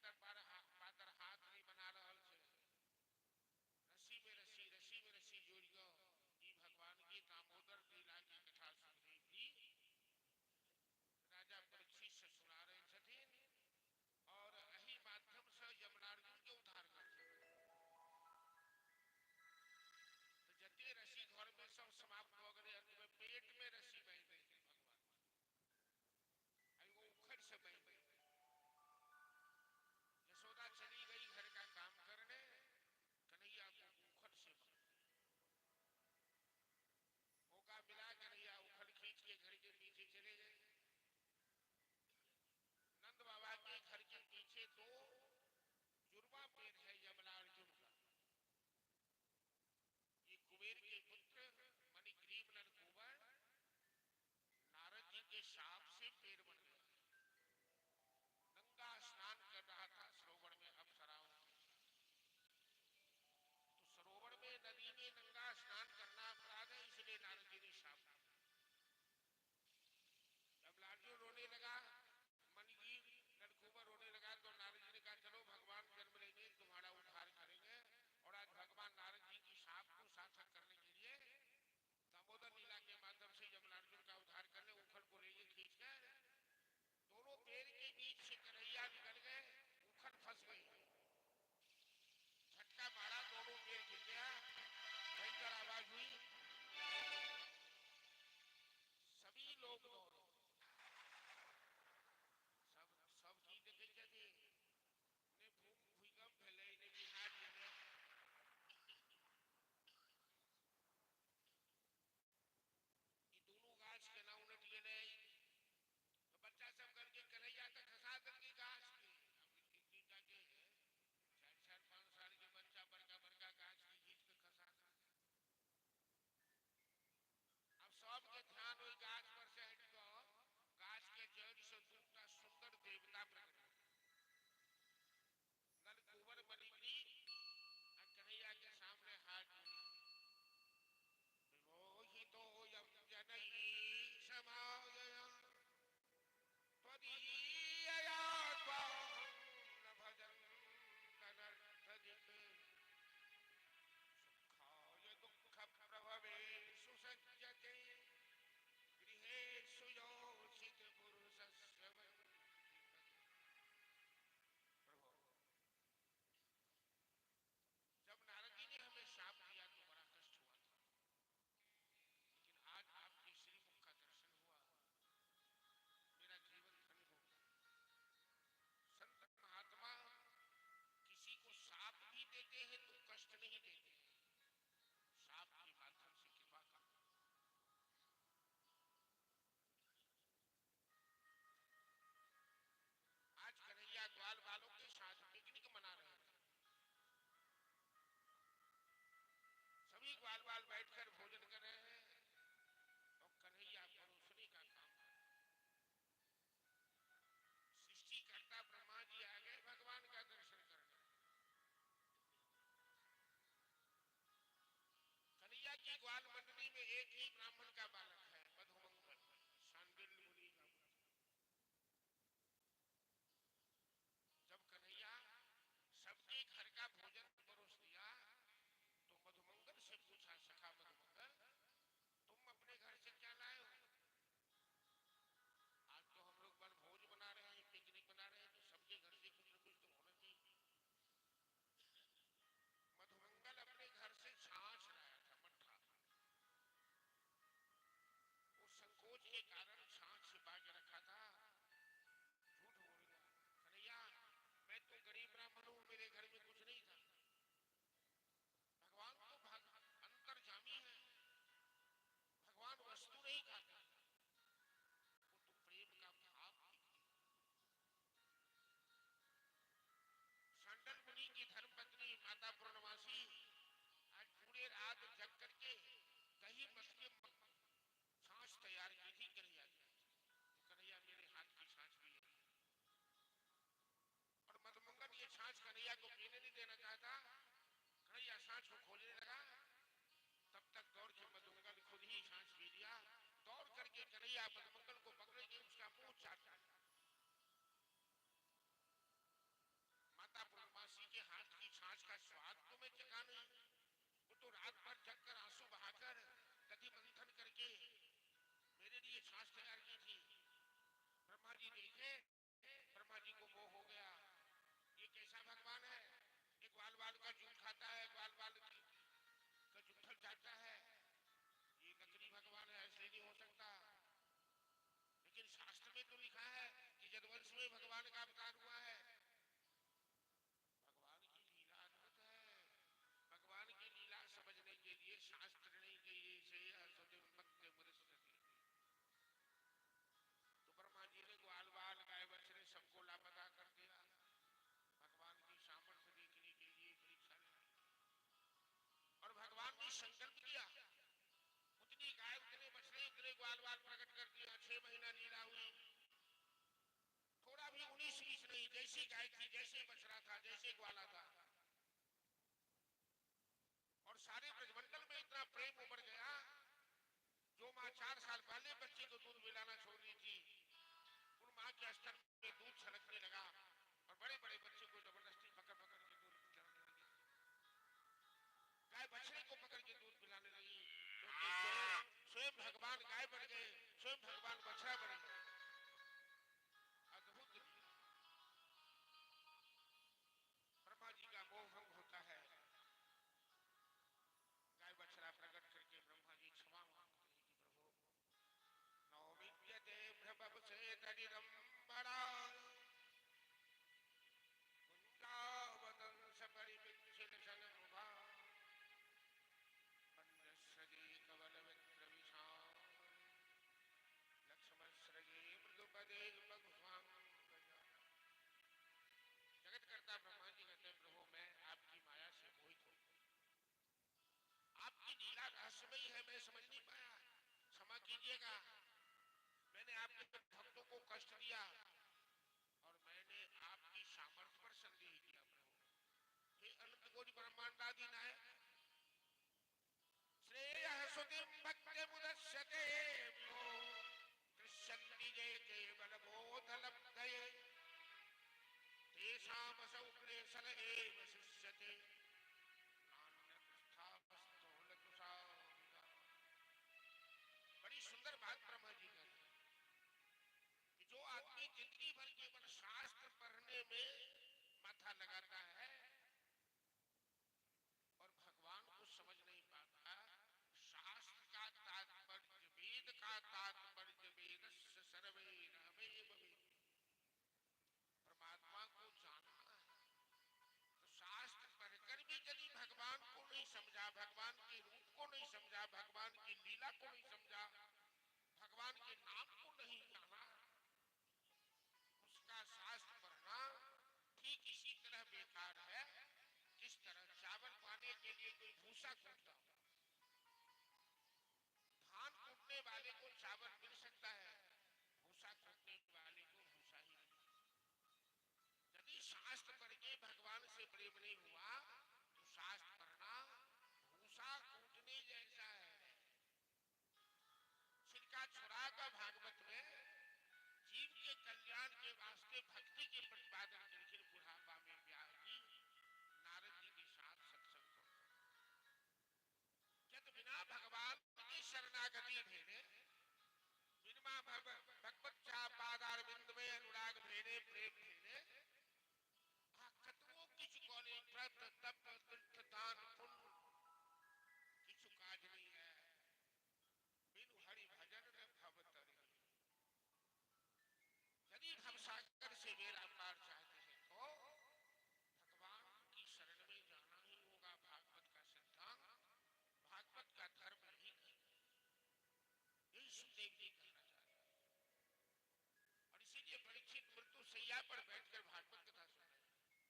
दरबार पातर हाथ नहीं बना रहल छे, रस्सी में रस्सी जोड़ गो ई भगवान के दामोदर लीला की कथा सुनने भी राजा परीक्षित से सुना रहे छथिन और एही माध्यम से यमराज के उद्धार कर सके। तो जते रस्सी घर में सब समाप्त हो गए, अंत में पेट में रस्सी बांध दी भगवान, वो उखड़ से बांध दी। यशोदा चली गई घर का काम करने, कन्हैया को उखड़ से मौका मिला, कन्हैया उखड़ खींच के घर के पीछे चले गए। नंद बाबा के घर के पीछे दो जुर्मा पेड़ है यमला अर्जुन का। ये कुबेर के पुत्र मणिग्रीव नरकुबर नारद जी के शाप से पेड़ बन गया। नंगा स्नान कर रहा था सरोवर में अप्सराओं के साथ। तो सरोवर में नदी में नंगा स्नान करना अपराध है, इसलिए नारद जी ने शाप दिया। जब अर्जुन रोने लगा, मणिग्रीव नरकुबर रोने लगा, तो नारद जी ने कहा चलो भगवान जन्म लेंगे, तुम्हारा उद्धार करेंगे। और आज भगवान नारद जी की शाप को सार्थक करने के लिए दामोदर लीला के माध्यम से यमलार्जुन का उद्धार करने उखड़ को ले खींच कर दोनों पेड़ के बीच से कन्हैया निकल गए, उखड़ फंस गई, झटका मारा, दोनों पेड़ गिर गया, भयंकर आवाज हुई, सभी लोग दौड़े, सब की देखे जाते ने भूकंप फैले ने बिहार में ये दोनों गाछ के ना उलट गए। तो बच्चा सब करके कन्हैया तक खसा करके गाछ की जाके 4-5 साल के बच्चा बड़का गाछ की खींच के खसा। अब सबके ध्यान वही गाछ पर से हट गो, गाछ के जड़ से दूसरा सुंदर देवता प्रकट हो, नलकुबर मणिग्रीव कन्हैया के सामने हाथ जोड़ी, विमोहितो यम जनई समायया त्वदीयया त्वां न भजन्त नर्थदिके सुखाय दुःख प्रभवे सुसज्जते गृहेषु योषित पुरुषस्य प्रभु। जब नारद जी ने हमें शाप दिया तो बड़ा कष्ट हुआ था, लेकिन आज आपके श्रीमुख का दर्शन हुआ, मेरा जीवन धन्य हो गया। संत महात्मा किसी को शाप भी देते हैं तो कष्ट नहीं देते, शाप के माध्यम से कृपा का। आज कन्हैया ग्वाल बालों के साथ पिकनिक मना रहे थे, सभी ग्वाल बाल बैठकर भोजन कर रहे हैं और कन्हैया परोसने का काम कर। सृष्टिकर्ता ब्रह्मा जी आ गए भगवान का दर्शन करने। कन्हैया की ग्वाल मंडली में एक ही ब्राह्मण का बालक है, मधुमंगल, शांडिल्य मुनि का। जब कन्हैया सबके घर का भोजन परोस दिया तो मधुमंगल से पूछा, सखा मधुमंगल तुम अपने घर से क्या लाए हो? आज तो हम लोग भोज बना रहे हैं, पिकनिक बना रहे हैं, तो सबके घर से कुछ न कुछ तो होना चाहिए। मधुमंगल अपने घर से छाछ लाया था, मट्ठा। वो संकोच के कारण छाछ छिपा के रखा था, झूठ बोल गया। कन्हैया मैं तो गरीब ब्राह्मण हूं, मेरे घर में कुछ नहीं था। भगवान तो अंतर्जामी है, भगवान वस्तु नहीं खाता, वो तो प्रेम का भाव। शांडल मुनि की धर्मपत्नी माता पूर्णमासी आज पूरे रात जग करके दही मछली छाछ तैयार की थी कन्हैया की। तो कन्हैया मेरे हाथ की छाछ भी है, और मधुमंगल ये छाछ कन्हैया को पीने नहीं देना चाहता। कन्हैया छाछ को खोलने लगा, तब तक दौड़ के मधुमंगल खुद ही छाछ पी लिया। दौड़ करके कन्हैया मधुमंगल को पकड़े के उसका मुंह चाटा। माता पूर्णमासी के हाथ की छाछ का स्वाद तो मैं चखा नहीं, वो तो रात भर जग कर आंसू बहाकर दधि मंथन करके मेरे लिए छाछ तैयार की थी। ब्रह्मा जी देखे, ब्रह्मा जी को मोह हो गया, ये कैसा भगवान है, एक ग्वाल बाल का जूठ खाता है, ग्वाल बाल का जूठल चाटता है, ये नकली भगवान है, ऐसे नहीं हो सकता। लेकिन शास्त्र में तो लिखा है कि यदुवंश में भगवान का अवतार हुआ है। भगवान की लीला अद्भुत है, भगवान की लीला समझने के लिए शास्त्र नहीं चाहिए, तो ब्रह्मा जी ने ग्वाल बाल गाय बछड़े सबको लापता कर दिया। भगवान की सामर्थ्य देखने के लिए परीक्षा ली और भगवान ने संकल्प किया, उतनी गाय उतने बछड़े उतने ग्वाल बाल प्रकट कर दिया। 6 महीना लीला हुई, थोड़ा भी 19-20 नहीं, जैसी गाय थी, जैसे बछड़ा था, जैसे ग्वाला था। और सारे ब्रजमंडल में इतना प्रेम उमड़ गया, जो माँ 4 साल पहले बच्चे को दूध पिलाना छोड़ दी थी, उन माँ के स्तर में दूध छलकने लगा और बड़े बड़े बच्चे को जबरदस्ती पकड़ पकड़ के दूध पिलाने लगी। गाय बछड़े को पकड़ के दूध पिलाने लगी, क्योंकि स्वयं भगवान गाय बन गए, स्वयं भगवान बछड़ा बन गए। अद्भुत ब्रह्मा जी का मोह भंग होता है। गाय बछड़ा प्रकट करके ब्रह्मा जी क्षमा मांगते हैं कि प्रभु नौमित्यते भ्रभव से तडिरंबरा कुंजावदंश परिविच्छिन्न शनमुखा वन्यस्रजे कवलमित्र विशाल लक्ष्मणस्रजे मृदुपदे भगवान। जगत करता ब्रह्मा जी कहते प्रभु मैं आपकी माया से मोहित हूं, आपकी लीला रहस्यमयी है, मैं समझ नहीं पाया, क्षमा कीजिएगा, मैंने आपके भक्तों को कष्ट दिया और मैंने आपकी सामर्थ्य पर संदेह किया। प्रभु हे अनंत कोटि ब्रह्मांडादि नायक, श्रेयः सुतिं भक्तिमुदश्यते विभो दृश्यन्ति ये केवल बोधलब्धये तेषामसौ क्लेशल एव शिष्यते नान्यथास्थोलतुषा। बड़ी सुंदर बात ब्रह्मा जी कहते हैं कि जो आदमी जिंदगी भर केवल शास्त्र पढ़ने में माथा लगाता है और भगवान को समझ नहीं पाता, शास्त्र का तात्पर्य वेद का तात्पर्य वेदस्य सर्वैरहमेव वेद, परमात्मा को जानना है। तो शास्त्र पढ़कर भी यदि भगवान को नहीं समझा, भगवान के रूप को नहीं समझा, भगवान की लीला को नहीं समझा, भगवान के नाम को नहीं जाना, उसका शास्त्र पढ़ना ठीक इसी तरह बेकार है जिस तरह चावल पाने के लिए कोई भूसा कूटता हो। धान कूटने वाले को चावल मिल सकता है, भूसा कूटने वाले को भूसा ही नहीं। यदि शास्त्र पढ़ के भगवान से प्रेम नहीं हुआ तो शास्त्र पढ़ना भूसा कूटने जैसा है। छिलका छुड़ा का भागवत में जीव के कल्याण के वास्ते भक्ति के प्रतिपादन करके बुढ़ापा में व्यास जी नारद जी के साथ सत्संग को क्या तो बिना भगवान की शरणागति भेने, बिना भगवत पादार बिंद में अनुराग भेने, प्रेम भेने, कतवो किछु कोले व्रत तप तीर्थ दान पुण्य किछु काज नहीं है, बिनु हरि भजन में भव तरी। यदि भवसागर से मेरा पार चाहते हैं तो भगवान की शरण में जाना ही होगा। भागवत का सिद्धांत, भागवत का धर्म ही यही सुखदेव जी कहना चाहते हैं। और इसीलिए परीक्षित मृत्यु सैया पर बैठकर भागवत कथा सुन रहे हैं,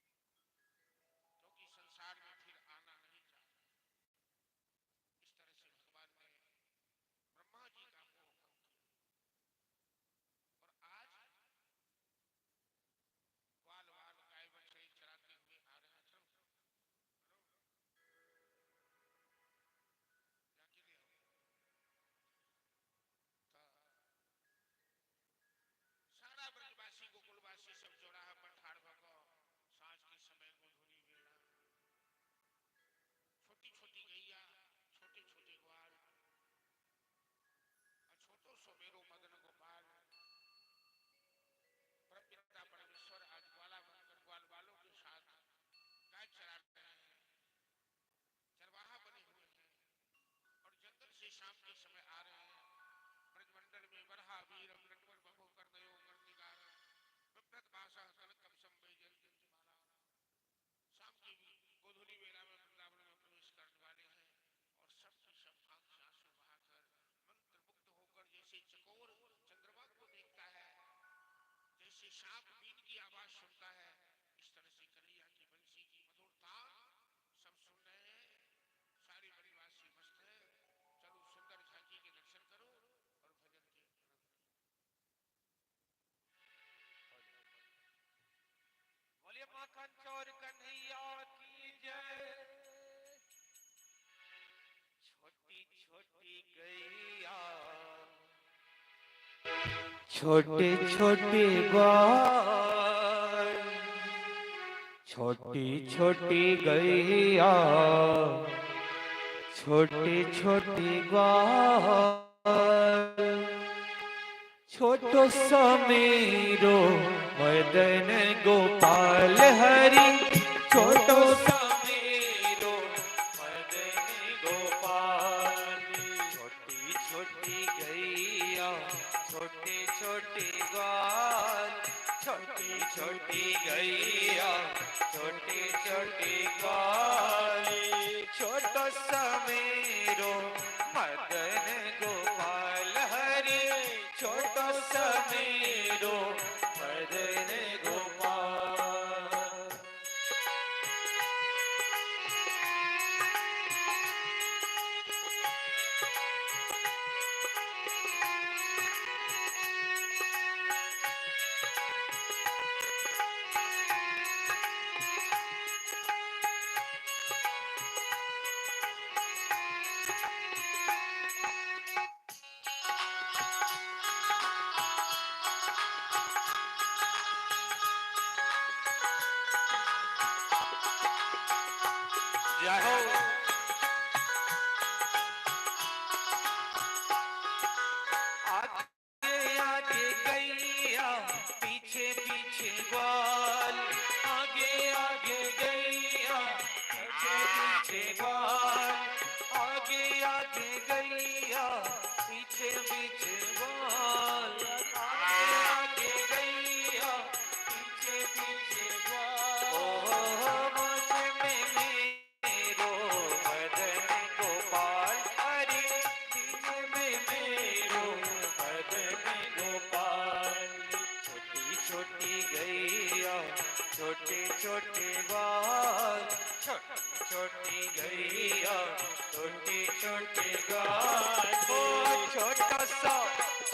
क्योंकि संसार में फिर आना नहीं चाहता। इस तरह से भगवान ने ब्रह्मा जी का मोह भंग किया। और आज ग्वाल वाल गाय बछड़े चराते हुए आ रहे थे, जाके ले आओ। सारा ब्रजवासी गोकुलवासी सब चौराहा पर ठाड़ भको सांझ के समय शाम के समय आ रहे हैं। ब्रजमंडल में वरहा वीरम नटवर बभो करदयो कर्णिकार विभ्रत भाषा कनकम संभय जयंती माला। शाम की गोधूली बेला में वृंदावन में प्रवेश करने वाले हैं और सबकी सब आंख से आंसू बहाकर मंत्र मुग्ध होकर जैसे चकोर चंद्रमा को देखता है, जैसे सांप बीन की आवाज सुनता है, इस तरह से कन्हैया की बंसी की मधुरता सब सुन रहे हैं। सारी परिवासी मस्त है। चलो सुंदर झांकी के दर्शन करो और भजन के बोलिए माखन चोर कन्हैया की जय। छोटी छोटी गैया छोटे छोटे ग्वाल, छोटी छोटी गैया छोटे छोटे ग्वाल, छोटो समीरो मदन गोपाल हरि, छोटो समीरो मदन गोपाल। छोटी छोटी गैया छोटे छोटे ग्वाल, छोटी छोटी गैया छोटे छोटे ग्वाल, छोटो समीरो मदन गोपाल हरि, छोटो समीरो मदन गोपाल। जय हो। आगे आगे गैया पीछे पीछे ग्वाल, आगे आगे गैया पीछे पीछे ग्वाल, आगे आगे गैया पीछे पीछे ग्वाल, आगे आगे गैया पीछे पीछे ग्वाल। ओ मुझ में मेरो मदन गोपाल हरि, दिल में मेरो मदन गोपाल। छोटी छोटी गैया छोटे छोटे ग्वाल, छोटी छोटी गैया छोटे छोटे ग्वाल। ओ छोटा सा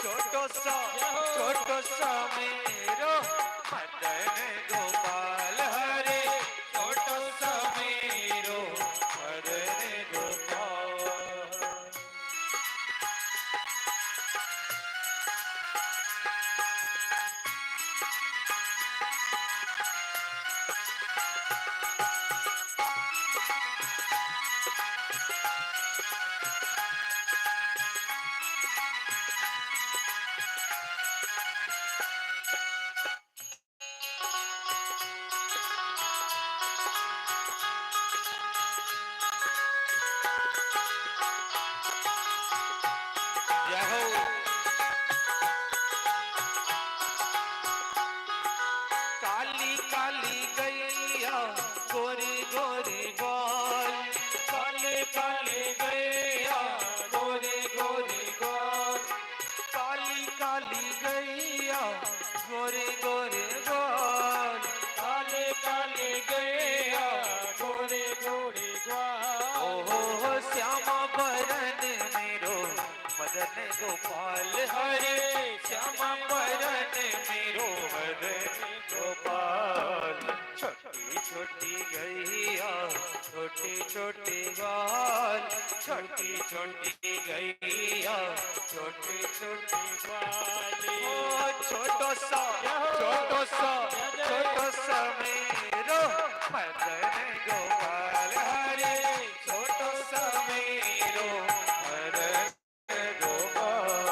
छोटो सा मेरो मदन गोपाल हरे, छोटो सा मेरो मदन गोपाल। जय हो। काली काली गैया गोरे गोरे ग्वाल, काले काले गैया गोरे गोरे ग्वाल, काली काली गैया गोरे गोरे ग्वाल, काले काले गैया गोरे गोरे ग्वाल। ओहो श्यामा बरन मेरो मदन गोपाल हरे, श्यामा बरन मेरो मदन गोपाल। छोटी छोटी गैया छोटे छोटे ग्वाल, छोटी छोटी गैया छोटे छोटे ग्वाल। ओ छोटो सा मेरो मदन गोपाल हरे, छोटो सा मेरो मदन गोपाल।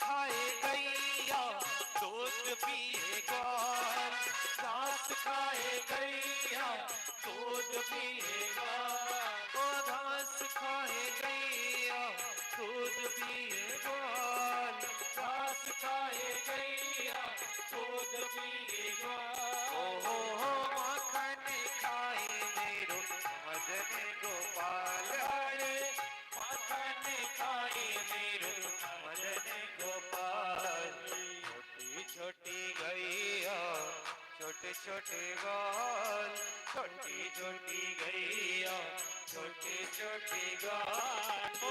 खाए गैया दूध पिए ग्वाल, घास खाए गैया दूध पिए ग्वाल, ओ घास खाए गैया दूध पिए ग्वाल, घास खाए गैया दूध पिए ग्वाल। ओ माखन खाए मेरो मदन गोपाल, हरे माखन खाए मेरो मदन गोपाल। छोटी छोटी गैया छोटे छोटे ग्वाल, छोटी छोटी गैया छोटे छोटे ग्वाल, ओ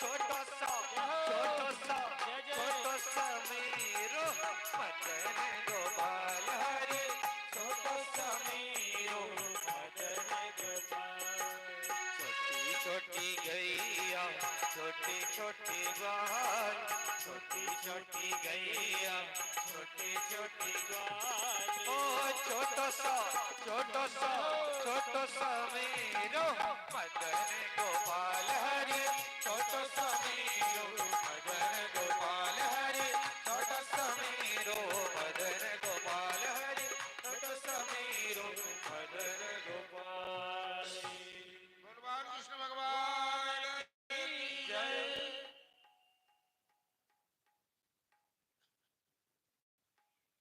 छोटा सा मेरो मदन गोपाल, हरे छोटा सा मेरो मदन गोपाल। छोटी छोटी गैया छोटी छोटी ग्वाल, छोटी छोटी गैया छोटी छोटी ग्वाल, ओ छोटा सा मेरो मदन गोपाल, हरे छोटा सा मेरो मदन गोपाल, हरे छोटा सा मेरो मदन गोपाल, हरे छोटा सा मेरो मदन गोपाल। भगवान कृष्ण भगवान की जय।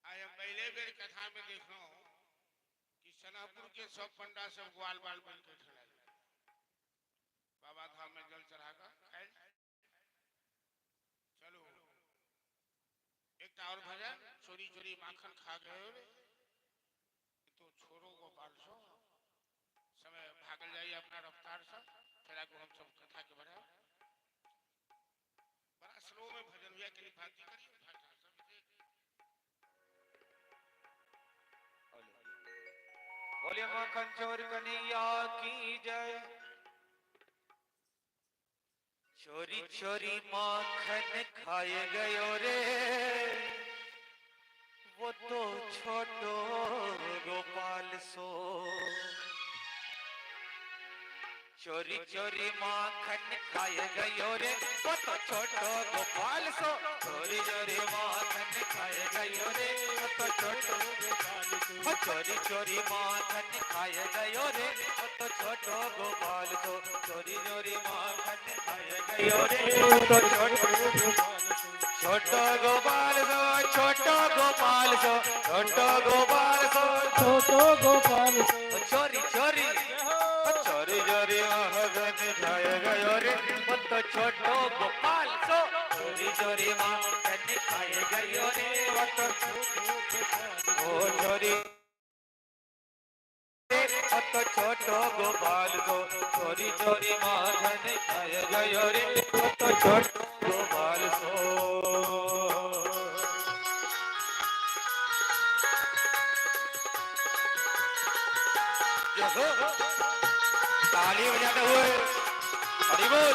आज हम पहले बेर कथा में देखो कि सनापुर के सब पंडा सब ग्वाल बाल बन के खड़ा बाबा धाम में जल चढ़ाकर चलो एक और भजन, चोरी चोरी माखन खा गए रे तो छोरो गोपाल सो समय भागल जाइए अपना रफ्तार से, तेरा को हम सब कथा के बढ़ा बड़ा स्लो में भजन हुआ के भांति करिए भाषा सब देख। बोलिए माखन चोर कन्हैया की जय। चोरी चोरी माखन खाए गयो रे वो तो छोटो गोपाल सो, चोरी चोरी माखन खाए गयो रे वो तो छोटो गोपाल सो, चोरी चोरी माखन खाए गयो रे वो तो छोटो गोपाल सो, चोरी चोरी माखन खाए गयो रे वो तो छोटो गोपाल सो, चोरी चोरी माखन खाए गयो रे वो तो छोटो गोपाल सो, छोटो गोपाल सो, छोटो गोपाल सो, छोटो गोपाल सो, चोरी चोरी चोरी चोरी माखन खाए गयो रे वो तो छोटो गोपाल सो, चोरी चोरी माखन खाए गयो रे वो तो चोरी तो छोटो गोपाल सो, चोरी चोरी माखन खाए गयो रे वो तो छोटो गोपाल सो। ताली बजाते हुए हरि बोल।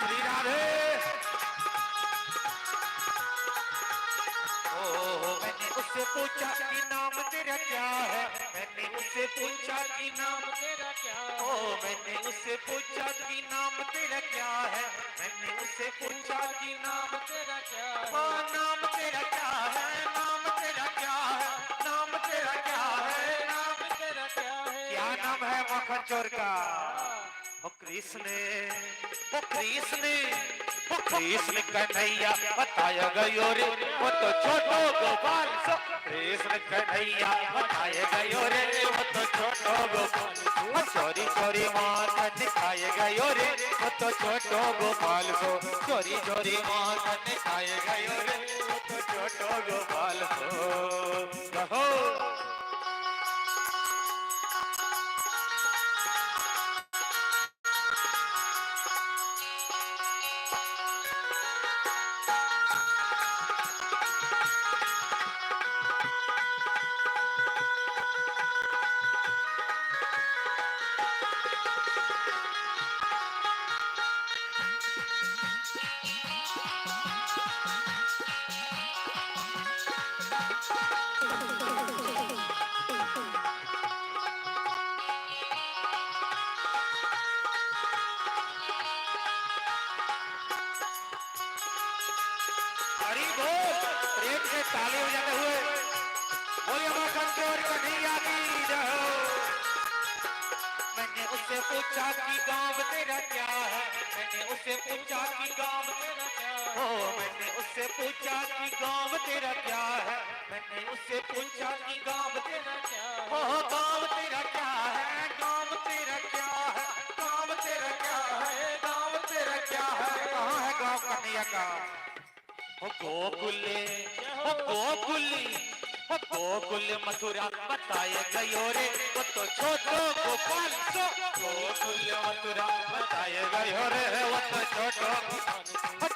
श्री राधे। मैंने उससे पूछा कि नाम तेरा क्या है, मैंने उससे पूछा कि नाम तेरा क्या है, ओ मैंने उससे पूछा कि नाम तेरा क्या है, मैंने उससे पूछा कि नाम तेरा क्या है, ओ नाम तेरा क्या है, नाम तेरा क्या है, नाम तेरा क्या है, नाम तेरा क्या है, क्या नाम है माखन चोर का, ओ कृष्ण, ओ कृष्ण, ओ कृष्ण कन्हैया बताया गयो रे वो तो छोटो गोपाल सो, कृष्ण कन्हैया बताया गयो रे वो तो छोटो गोपाल सो, चोरी चोरी माखन खाए गयो रे वो तो छोटो गोपाल सो, चोरी चोरी माखन खाए गयो रे वो तो छोटो गोपाल सो। कहो ताली बजाते हुए बोलिए माखन चोर कन्हैया की जय हो। मैंने उससे पूछा कि गाँव तेरा क्या है, मैंने उससे पूछा कि गाँव तेरा क्या है, ओ मैंने उससे पूछा कि गाँव तेरा क्या है, मैंने उससे पूछा कि गाँव तेरा क्या है, ओ गाँव तेरा क्या है, गाँव तेरा क्या है, गाँव तेरा क्या है, गाँव तेरा क्या है, कहाँ है गाँव कन्हैया का। ओ गोकुले, ओ गोकुली, ओ गोकुल मथुरा बताए गयो रे, वो तो छोटो गोपाल सो। गोकुल मथुरा बताए गयो रे, वो तो छोटो गोपाल,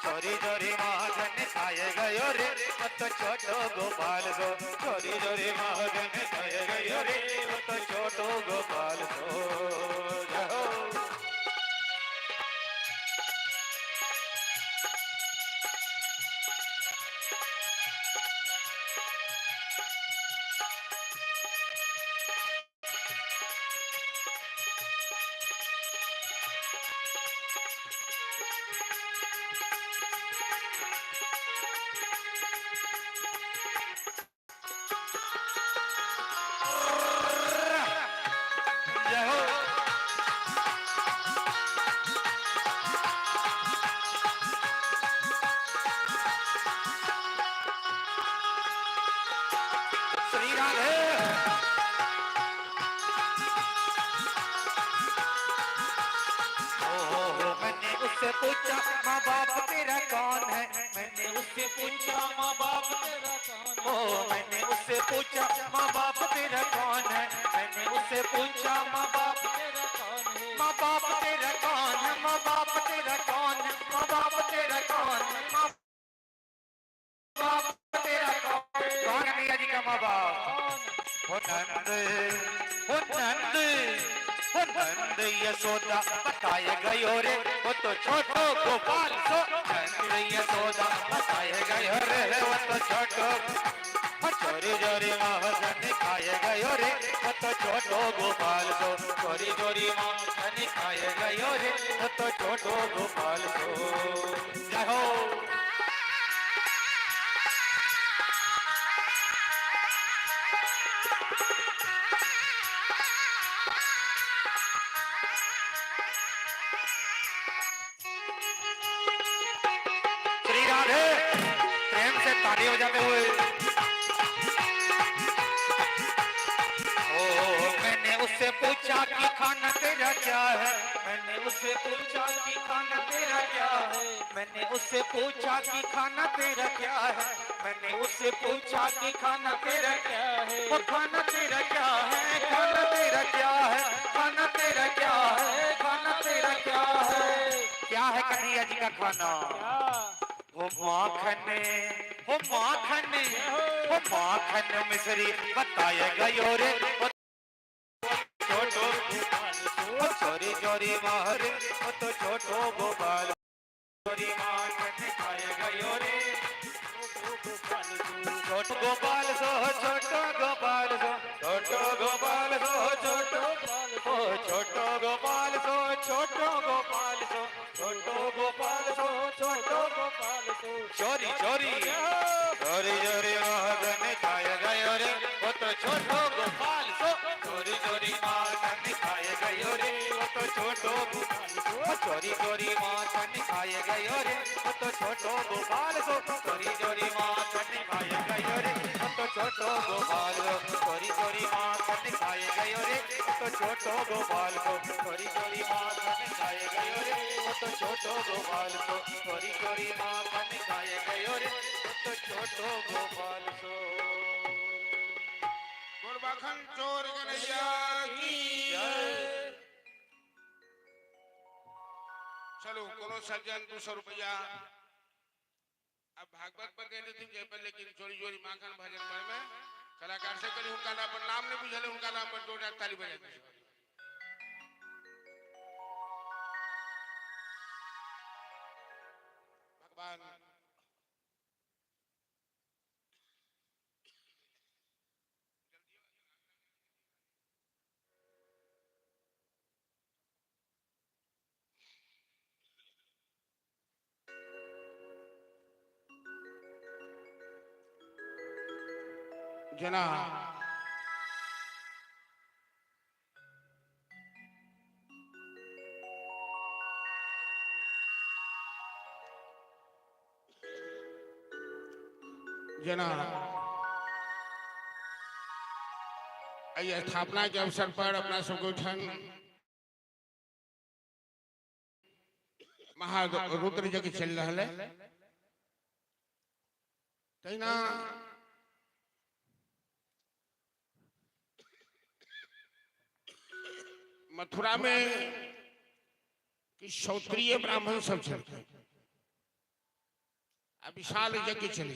चोरी चोरी महाजन खाए गयो रे, वो तो छोटो गोपाल सो। चोरी चोरी महाजन खाए गयो रे, वो तो छोटो गोपाल सो। जय हो। जय हो। श्री राधे। मैंने उससे पूछा माँ बाप तेरा कौन है, मैंने उससे पूछा माँ बाप तेरा कौन है, ओ मैंने उससे पूछा माँ बाप तेरा कौन है, मैंने उससे पूछा माँ बाप तेरा कौन है, माँ बाप तेरा कौन है, माँ बाप तेरा कौन है, माँ बाप तेरा कौन है, माँ बाप तेरा कौन है, कौन है मैया जी का माँ बाप। हो नंद, हो नंद, हो नंद यशोदा बताए गयो रे, वो तो छोटो गोपाल सो। नंद यशोदा बताए गयो रे, वो तो छोटो, चोरी चोरी महाजन खाए गयो रे, वो तो छोटो गोपाल सो। चोरी चोरी महाजन खाए गयो रे, वो तो छोटो गोपाल सो। जय हो। श्री राधे। प्रेम से ताली बजाते हुए ओ मैंने उससे पूछा कि खाना तेरा क्या है, मैंने उससे पूछा कि खाना तेरा क्या है, मैंने उससे पूछा कि खाना तेरा क्या है, मैंने उससे पूछा कि खाना तेरा क्या है, वो खाना तेरा क्या है, खाना तेरा क्या है, खाना तेरा क्या है, खाना तेरा क्या है, क्या है कन्हैया जी का खाना। वो माखन, वो माखन, वो माखन मिश्री बताए गयो रे, वो छोटो गोपाल, चोरी चोरी मार, वो तो छोटो गोपाल, चोरी माखन खाए गयो रे, छोटो गोपाल सो, छोटो गोपाल सो, छोटो गोपाल सो, छोटो छोटो गोपाल सो, छोटो गोपाल सो, छोटो गोपाल सो, छोटो गोपाल सो। चोरी चोरी चोरी चोरी महाजन खाए गयो रे, वो तो छोटो गोपाल सो। चोरी चोरी महाजन खाए गयो रे, वो तो छोटो गोपाल सो। चोरी चोरी महाजन खाए गयो रे, वो तो छोटो गोपाल सो। चोरी चोरी महाजन खाए गयो रे, वो तो छोटो गोपाल सो। चोरी चोरी महाजन खाए गयो रे, वो तो छोटो गोपाल सो। चोरी चोरी महाजन खाए गयो रे, वो तो छोटो गोपाल सो। चोरी चोरी महाजन खाए गयो रे, वो तो छोटो गोपाल सो। गुड़बाखन चोर कन्हैया की जय। चलो करो सज्जन 200 रुपया। अब भागवत पर कहते थे जय पर, लेकिन चोरी चोरी माखन भजन पर में कलाकार से करी उनका नाम पर नाम नहीं बुझले, उनका नाम पर 2 ताली बजा दी। भगवान जना जना स्थापना के अवसर पर अपना संगठन महारुद्र यज्ञ चल रहा है। तैना मथुरा में कि क्षत्रिय ब्राह्मण सब चलते विशाल यज्ञ चले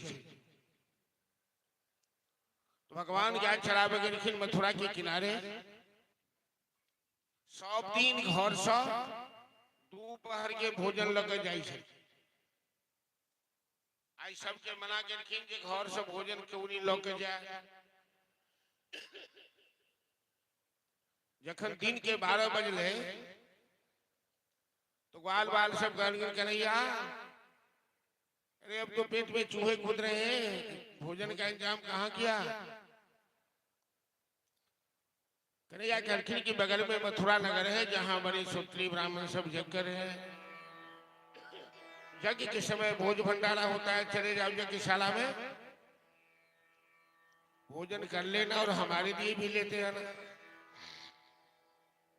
तो भगवान क्या चढ़ावे गए मथुरा के किनारे सब दिन घर से दोपहर के भोजन लगे जाए आई सबके मना के घर से भोजन क्यों नहीं लगे जाए। जखन दिन के 12 बजले तो ग्वाल बाल सब कन्हैया अरे अब तो पेट में चूहे कूद रहे हैं, भोजन का इंतजाम कहाँ किया। कन्हैया कहलखिन की बगल में मथुरा नगर है जहाँ बड़े क्षत्रिय ब्राह्मण सब यज्ञ कर रहे हैं। यज्ञ के समय भोज भंडारा होता है, चले जाओ यज्ञशाला में भोजन कर लेना और हमारे लिए भी लेते आना।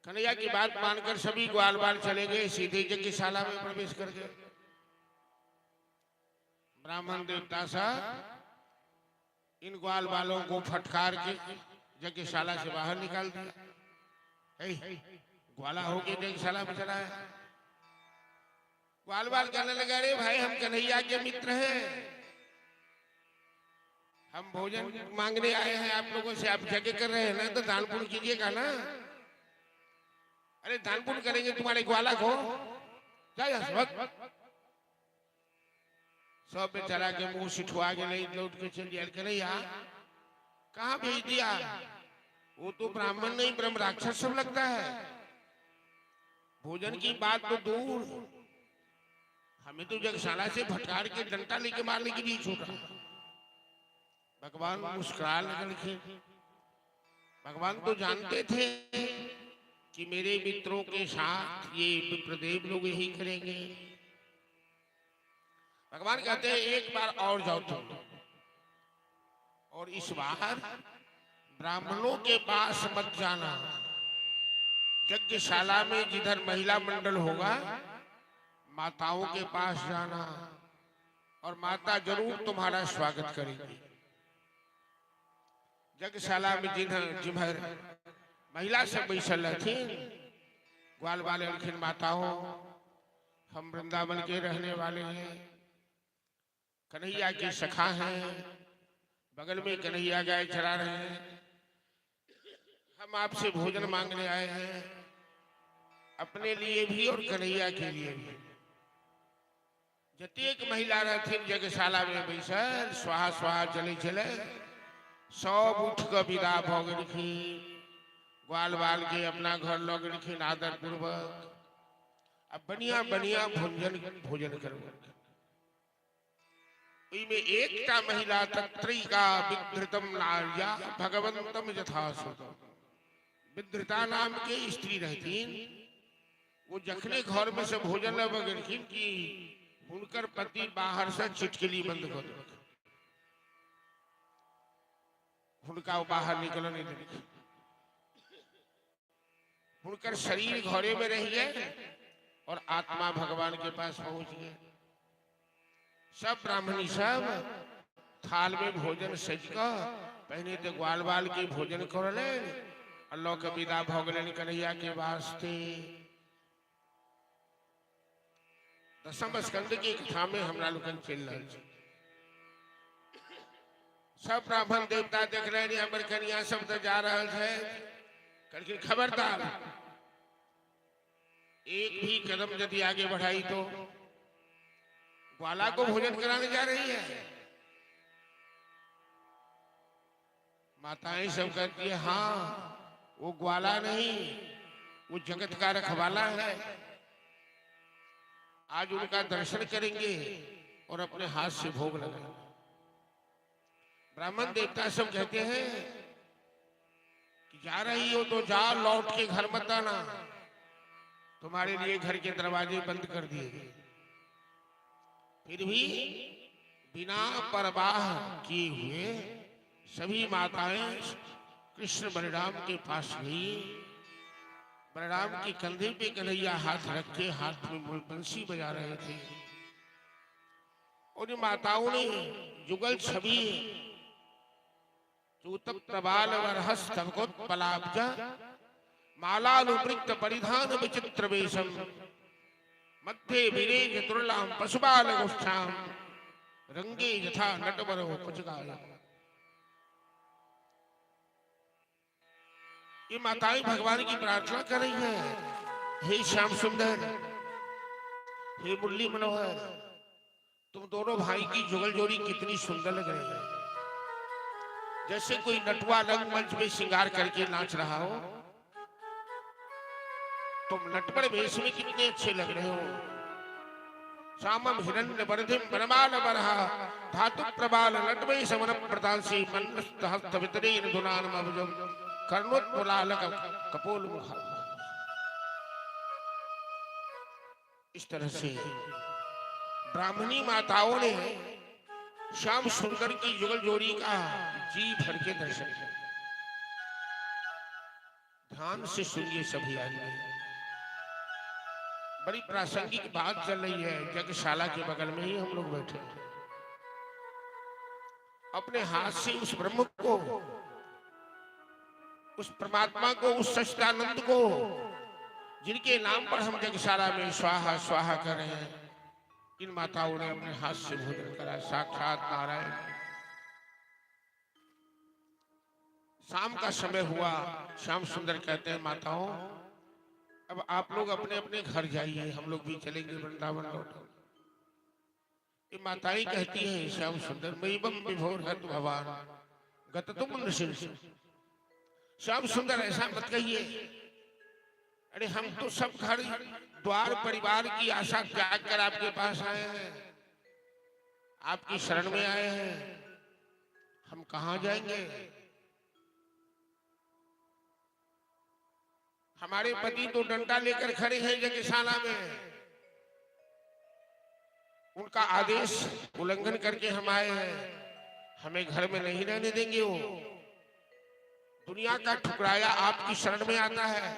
कन्हैया की बात मानकर सभी ग्वाल बाल चले गए, सीधे यज्ञशाला में प्रवेश कर गए। ब्राह्मण देवता सा इन ग्वाल बालों को फटकार के यज्ञशाला से बाहर निकाल दिया। ग्वाला होके यज्ञशाला में चला है। ग्वाल बाल कहने लगा अरे भाई हम कन्हैया के मित्र हैं, हम भोजन मांगने आए हैं आप लोगों से, आप यज्ञ कर रहे हैं ना तो दान पुण्य कीजिएगा ना। अरे दान पुण्य करेंगे तुम्हारे ग्वाला को सब बेचारा के मुंह सिठुआ के नहीं लौट के चल दिया। कन्हैया कहाँ भेज दिया, वो तो ब्राह्मण नहीं ब्रह्म राक्षस सब लगता है। भोजन की बात तो दूर, हमें तो यज्ञशाला से भटकार के डंडा लेके मारने की भी छूटा। भगवान मुस्कुरा लगे। भगवान तो जानते थे कि मेरे मित्रों के साथ ये विप्रदेव लोग यही करेंगे। भगवान कहते हैं एक बार और जाओ तुम, और इस बार ब्राह्मणों के पास मत जाना। यज्ञशाला में जिधर महिला मंडल होगा माताओं के पास जाना, और माता जरूर तुम्हारा स्वागत करेगी। यज्ञशाला में जिधर महिला सब बैसल थी, ग्वाल वाले उनकी माताओं हम वृंदावन के रहने वाले हैं, कन्हैया के सखा हैं, बगल में कन्हैया गाय चरा रहे हैं, हम आपसे भोजन मांगने आए हैं, अपने लिए भी और कन्हैया के लिए भी। जतेक महिला रहती यज्ञशाला में बैसल स्वाहा स्वाहा चले चले सब उठ कर विदा भ गई। ग्वाल बाल के अपना घर लग गई आदर पूर्वक। अब बढ़िया बढ़िया भोजन कर में एकटा महिला तत्रिका विधृतम नार्या भगवंतम यथासुतम। विधृता नाम के स्त्री रहती, वो जखने घर में से भोजन न बगलखिन की उनकर पति बाहर से चिटकली बंद कर दो, उनका बाहर निकल नहीं देते। उनकर शरीर घरे में रह गए और आत्मा भगवान के पास पहुंच गए। सब ब्राह्मणी सब थाल में भोजन सज कर पहले तो ग्वाल बाल के भोजन कर ले, अल्लाह के विदा भोगलन कन्हैया के वास्ते। दसम स्कंद की कथा में हमरा लोगन चल रहा है। सब ब्राह्मण देवता देख रहे हैं हमर कन्या सब तो जा रहा है, करके खबरदार एक भी कदम यदि आगे बढ़ाई तो ग्वाला को भोजन कराने जा रही है। माताएं सब कहती है हाँ वो ग्वाला नहीं, वो जगत का रखवाला है। आज उनका दर्शन करेंगे और अपने हाथ से भोग लगाएंगे। ब्राह्मण देवता सब कहते हैं कि जा रही हो तो जा, लौट के घर मत आना, तुम्हारे लिए घर के दरवाजे बंद कर दिए गए। फिर भी बिना परवाह किए हुए सभी माताएं कृष्ण बलराम के पास गई। बलराम के कंधे पे कन्हैया हाथ रख के हाथ में बंसी बजा रहे थे और माताओं ने जुगल छवि प्रबाल वरहस तवकोत्पलाब्ज मालानुवृत्त परिधान विचित्र वेशम मध्य विरेज दुर्लाम पशुपाल गोष्ठाम रंगे यथा नटवरो कुचगाया। ये माताएं भगवान की प्रार्थना कर रही हैं, हे श्याम सुंदर, हे मुरली मनोहर, तुम दोनों भाई की जुगल जोड़ी कितनी सुंदर लग रही है। जैसे कोई नटवा रंग मंच में श्रृंगार करके नाच रहा हो। तुम नटवर वेश में कितने अच्छे लग रहे हो। श्यामम हिरण्य वर्धिम वनमाल बरहा धातु प्रबाल नटवे समन प्रदांसी मनस्त हस्त वितरेन धुनान मभुजम कर्णोत्पलालक कपोल मुखा। इस तरह से ब्राह्मणी माताओं ने श्याम सुंदर की जुगल जोड़ी का जी भर के दर्शन किया। ध्यान से सुनिए सभी आदमी, बड़ी प्रासंगिक बात चल रही है। यज्ञशाला के बगल में ही हम लोग बैठे हैं। अपने हाथ से उस ब्रह्म को, उस परमात्मा को, उस सच्चिदानंद को, जिनके नाम पर हम यज्ञशाला में स्वाहा स्वाहा कर रहे हैं, इन माताओं ने अपने हाथ से भोजन करा। साक्षात नारायण। शाम का समय हुआ। श्याम सुंदर कहते हैं, माताओं अब आप लोग अपने अपने घर जाइए, हम लोग भी चलेंगे वृंदावन लौट। ये माताएं कहती हैं, श्याम सुंदर मईबम विभोर हत भगवान गत तुम नृसिंह। श्याम सुंदर ऐसा मत कहिए। अरे हम तो सब घर द्वार परिवार की आशा त्याग कर आपके पास आए हैं, आपकी शरण में आए हैं, हम कहां जाएंगे। हमारे पति तो डंडा लेकर खड़े हैं यज्ञशाला में, उनका आदेश उल्लंघन करके हम आए हैं, हमें घर में नहीं रहने देंगे। वो दुनिया का ठुकराया आपकी शरण में आता है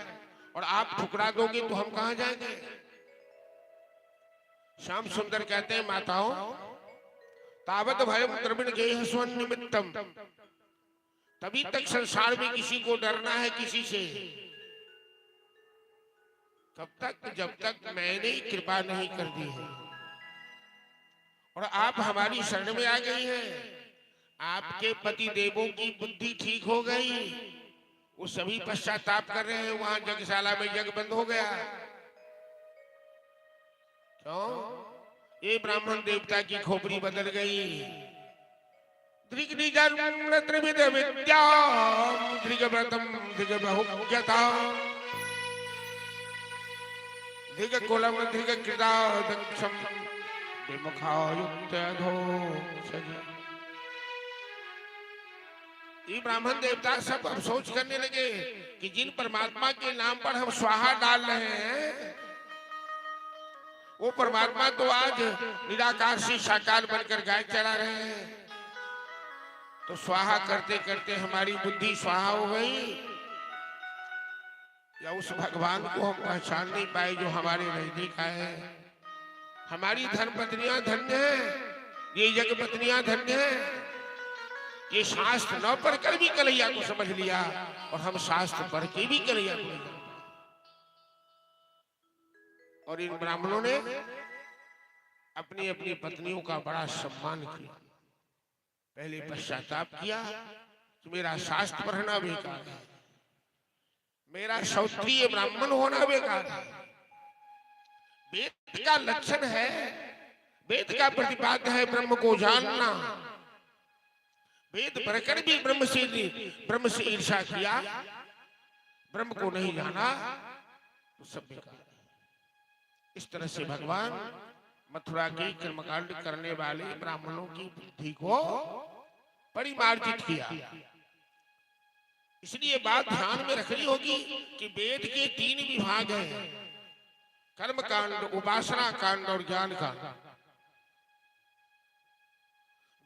और आप ठुकरा दोगे तो हम कहां जाएंगे। श्याम सुंदर कहते हैं, माताओं तावत भयम द्रविण गेह स्वन निमित्तम, तभी तक संसार में किसी को डरना है किसी से। कब तक, जब तक मैंने कृपा नहीं कर दी है और आप हमारी शरण में आ गई हैं। आपके पति देवों की बुद्धि ठीक हो गई, वो सभी पश्चाताप कर रहे हैं। वहां यज्ञशाला में यज्ञ बंद हो गया। क्यों? ये ब्राह्मण देवता की खोपड़ी बदल गई। त्रिविध विद्याम त्रिगव्रतम त्रिगबहुज्ञता धिगकुलम धिगकृता दक्षम विमुखायुक्तधो। ये ब्राह्मण देवता सब अफसोस करने लगे कि जिन परमात्मा के नाम पर हम स्वाहा डाल रहे हैं, वो परमात्मा तो आज निराकार से साकार बनकर गाय चला रहे हैं। तो स्वाहा करते करते हमारी बुद्धि स्वाहा हो गई, या उस भगवान को हम पहचान नहीं पाए जो हमारे नजदीक आए हैं। हमारी धर्म पत्नियां धन्य है, ये यज्ञ पत्नियां धन्य है। ये शास्त्र न पढ़कर भी कन्हैया को समझ लिया और हम शास्त्र पढ़ के भी कन्हैया को नहीं। और इन ब्राह्मणों ने अपनी अपनी पत्नियों का बड़ा सम्मान किया। पहले पश्चाताप किया कि मेरा शास्त्र पढ़ना बेकार है, मेरा क्षत्रिय ब्राह्मण होना बेकार है। वेद का लक्षण है, वेद का प्रतिपाद्य है ब्रह्म को जानना। वेद पढ़कर भी ब्रह्म से ईर्ष्या किया, ब्रह्म को नहीं जाना, तो सब बेकार है। इस तरह से भगवान मथुरा के कर्मकांड करने वाले ब्राह्मणों की बुद्धि को परिमार्जित किया। इसलिए बात ध्यान में रखनी होगी कि वेद के 3 विभाग हैं, कर्म कांड, उपासना कांड और ज्ञान कांड।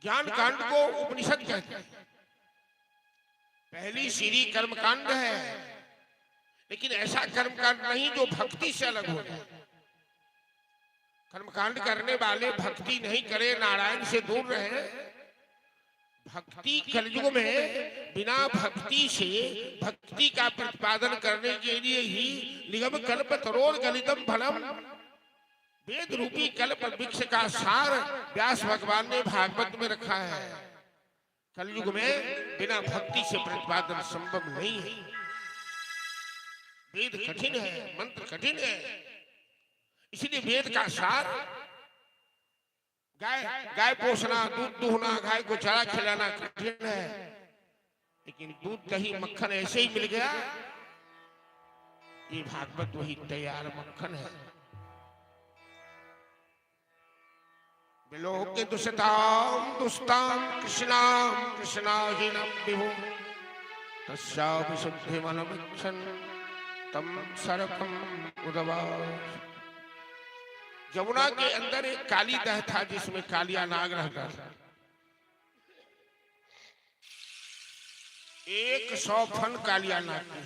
ज्ञान कांड को उपनिषद कहते हैं। पहली सीढ़ी कर्म कांड है, लेकिन ऐसा कर्म कांड नहीं जो भक्ति से अलग हो जाए। कर्म कांड करने वाले भक्ति नहीं करे, नारायण से दूर रहे। भक्ति कलयुग में बिना भक्ति से भक्ति का प्रतिपादन करने के लिए ही निगम कल्प तरोर गलितम फलम, वेद रूपी कल्प वृक्ष का सार व्यास भगवान ने भागवत में रखा है। कलयुग में बिना भक्ति से प्रतिपादन संभव नहीं है। वेद कठिन है, मंत्र कठिन है, इसलिए वेद का सार गाय पोसना, दूध दुहना, गाय को चारा खिलाना कठिन है, लेकिन दूध दही मक्खन ऐसे ही मिल गया। ये भागवत वही तैयार मक्खन है। विलोक्य दुष्टाम दुष्टाम कृष्णाम कृष्णाहीनम विभु तस्या विशुद्धिमनमिच्छन् तम सरकम उदवास। यमुना के अंदर एक काली दह था जिसमें कालिया नाग रहता था। 100 फन कालिया नाग की,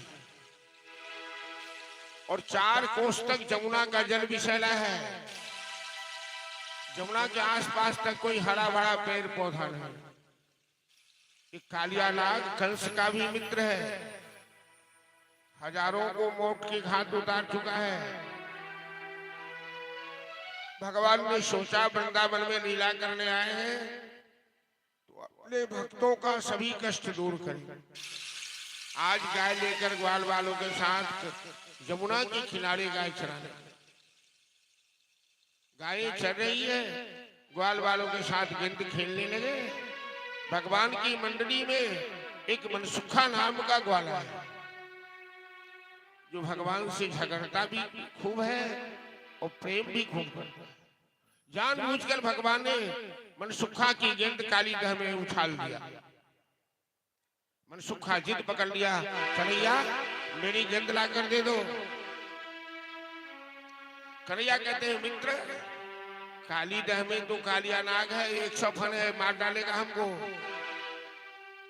और 4 कोस तक यमुना का जल विशैला है। यमुना के आसपास तक कोई हरा भरा पेड़ पौधा नहीं। एक कालिया नाग कंस का भी मित्र है, हजारों को मौत की घात उतार चुका है। भगवान ने सोचा वृंदावन में लीला करने आए हैं तो अपने भक्तों का सभी कष्ट दूर करें। आज गाय लेकर ग्वाल वालों के साथ यमुना के किनारे गाय चराने, गायें चर रही है, ग्वाल वालों के साथ गेंद खेलने लगे। भगवान की मंडली में एक मनसुखा नाम का ग्वाला है, जो भगवान से झगड़ता भी खूब है और प्रेम भी खूब करता है। जानबूझकर भगवान ने मनसुखा की गेंद काली दह में उछाल दिया। मनसुखा जिद पकड़ लिया, कन्हैया मेरी गेंद ला कर दे दो। कन्हैया कहते हैं मित्र, काली दह में तो कालिया नाग है, 100 फन है, मार डालेगा हमको।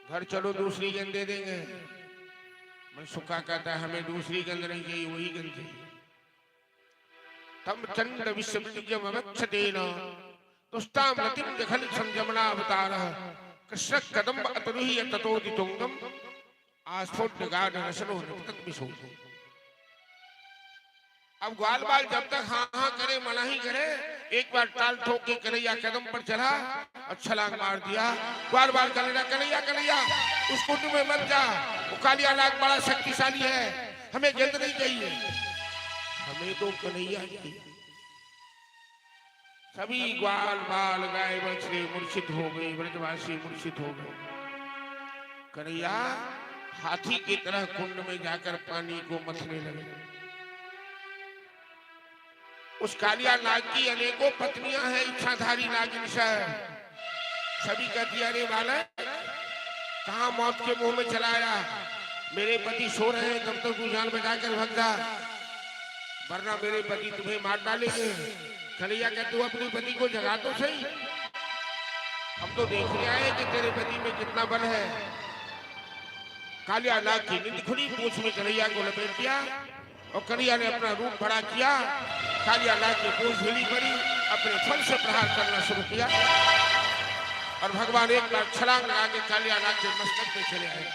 घर चलो दूसरी गेंद दे देंगे। मनसुखा कहता है हमें दूसरी गेंद नहीं चाहिए, वही गेंद चाहिए। तम चंड विश्वविजयमक्षतेन तुष्टाम रतिम जखल संयमना अवतार कृष्ण कदम अतरुह्य ततोदितुंगम आस्फोट गाढ़ रसनो नृतत विशो। अब ग्वाल बाल जब तक हाँ हाँ करे मना ही करे, एक बार टाल ठोक के कन्हैया कदम पर चढ़ा और छलांग मार दिया। ग्वाल बाल कन्हैया कन्हैया कन्हैया उस कुंड में मत जा, वो कालिया नाग बड़ा शक्तिशाली है, हमें गेंद नहीं चाहिए, हमें तो कन्हैया चाहिए। सभी ग्वाल बाल गाय बछड़े मूर्छित हो गए, ब्रजवासी मूर्छित हो गए। कन्हैया हाथी की तरह कुंड में जाकर पानी को मथने लगे। उस कालिया नाग की अनेकों पत्नियां हैं, इच्छाधारी नागिन सभी कहती अरे बालक कहाँ मौत के मुंह में चलाया, मेरे पति सो रहे हैं, तब तक तू जान बचाकर भाग जा, वरना मेरे पति तुम्हें मार डालेंगे। कन्हैया कहते तू अपने पति को जगा तो सही, हम तो देख रहे हैं कि तेरे पति में कितना बल है। कालिया नाग की नींद खुली, पूंछ में कन्हैया को लपेट दिया और कन्हैया ने अपना रूप बड़ा किया। कालिया नाग की पूंछ ढीली पड़ी, अपने फल से प्रहार करना शुरू किया और भगवान एक बार छलांग लगा के कालिया नाग के मस्तक पे चले आए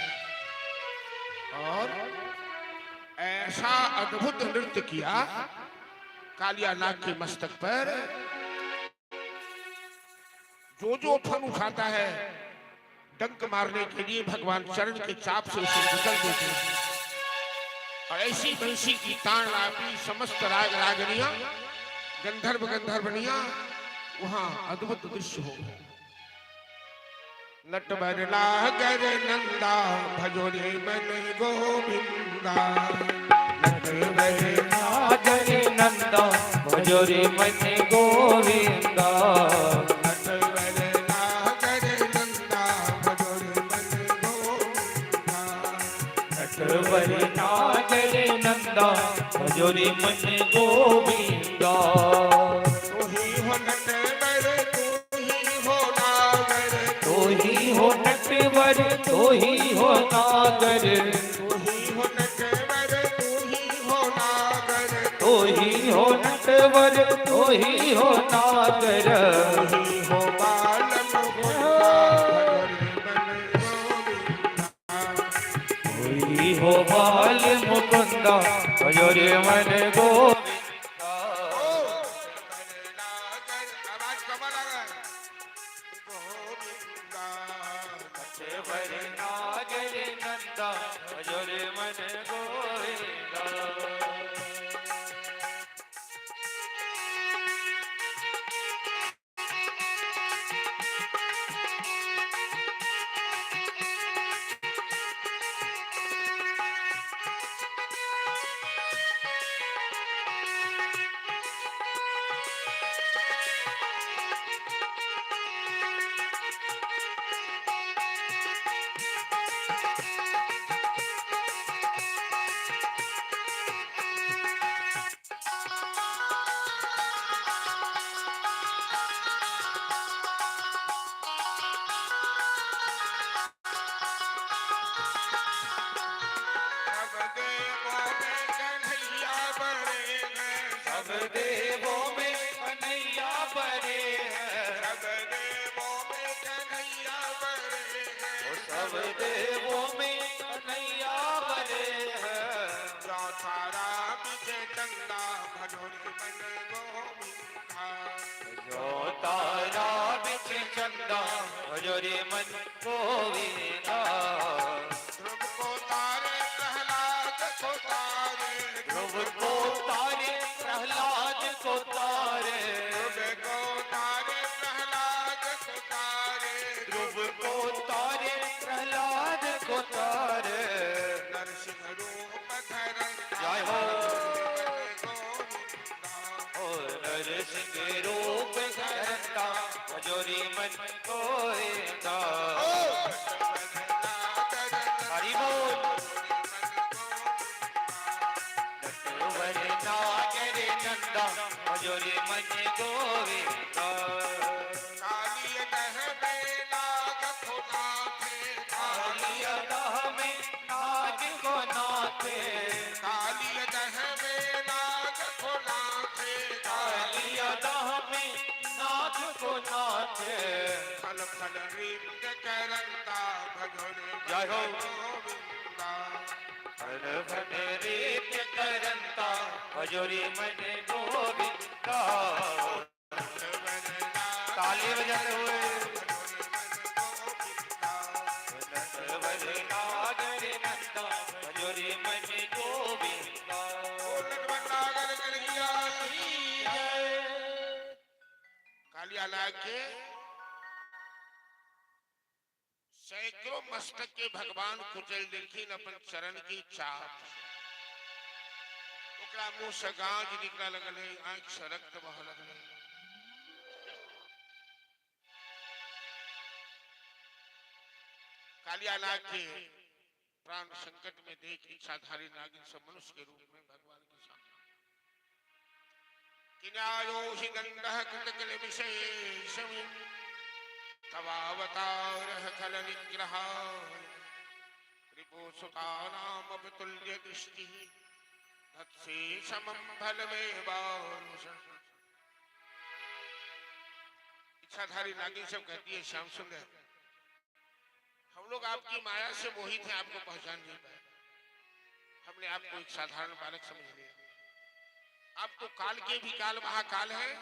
और ऐसा अद्भुत नृत्य किया कालिया नाग के मस्तक पर। जो फन उठाता है डंक मारने के लिए भगवान चरण के चाप से उसे निकल देते हैं। और ऐसी बंसी की तान लापी समस्त राग रागनियां, गंधर्व गंधर्वनियां वहां अद्भुत दृश्य हो गए। नट बरला गर नंदा भजो रे मन गोविंदा, नट बरला गर नंदा भजो रे मन गोविंदा, नट बरला गर नंदा भजो मुकुंदा भजो रे मन गोविंदा। तू ही हो नटवर तू ही हो नागर, तू ही हो नटवर तू ही हो नागर, तू ही हो नटवर तू ही हो नागर, तू ही हो नटवर तू ही हो नागर। तू ही हो बाल मुकुंदा भजो रे मन गोविंदा। तू ही हो बाल मुकुंदा भजो रे मन गोविंदा। आवाज कमर आ गया गोविंदा। नटवर नागर नंदा भजो रे मन गोविंदा। सब देवों में कन्हैया बने हैं, सब देवों में कन्हैया बने हैं, सब देवों में कन्हैया बने हैं। सब देवों में कन्हैया बने हैं। चौथा राम के चंदा भजो रे मन गोविंदा। जो तारा बिच चंदा भजो रे मन गोविंदा। ध्रुव को तारे प्रहलाद को तारे, ध्रुव को तारे प्रहलाद को तारे, ध्रुव को तारे प्रहलाद को तारे, ध्रुव को तारे प्रहलाद को तारे। नरसिंह रूप धरन जय हो गोविंदा। ओ नरसिंह रूप धरता भजो रे मन गोविंदा। हरि बोल। नटवर नागर नंदा भजो रे मन गोविंदा। कालिय दह में नाग खुदा थे, कालिय दह में नाग को नाथे, कालिय दह में नाग खुदा थे, कालिय दह में नाग को नाथे। फल फल नृत्य करंता भजो रे जय हो। गोविंदा। हर भट रीत करंता भजो रे मन गोविंदा। ताली बजाते हुए नटवर नागर नंदा भजो रे मन गोविंदा। कालिया नाग के सैकड़ों मस्तक के भगवान कुचल देखिन अपन चरण की चाप। ओकरा मुंह से गाज निकला लगल है, आंख से रक्त बह लगल है। कालिया नाग के प्राण संकट में देख इच्छाधारी नागिन सब मनुष्य के रूप में भगवान के सामने किनायो हि दंडः कृतकल विशेषम् तवावतार खल निग्रह रिपुसुतानाम अवतुल्य दृष्टि तत्से समं फलमेवानुष। इच्छाधारी नागिन सब कहती है, श्याम सुंदर हम लोग आपकी माया से मोहित हैं, आपको पहचान नहीं पाए। हमने आपको एक साधारण बालक समझ लिया। आप तो काल के भी काल महाकाल है।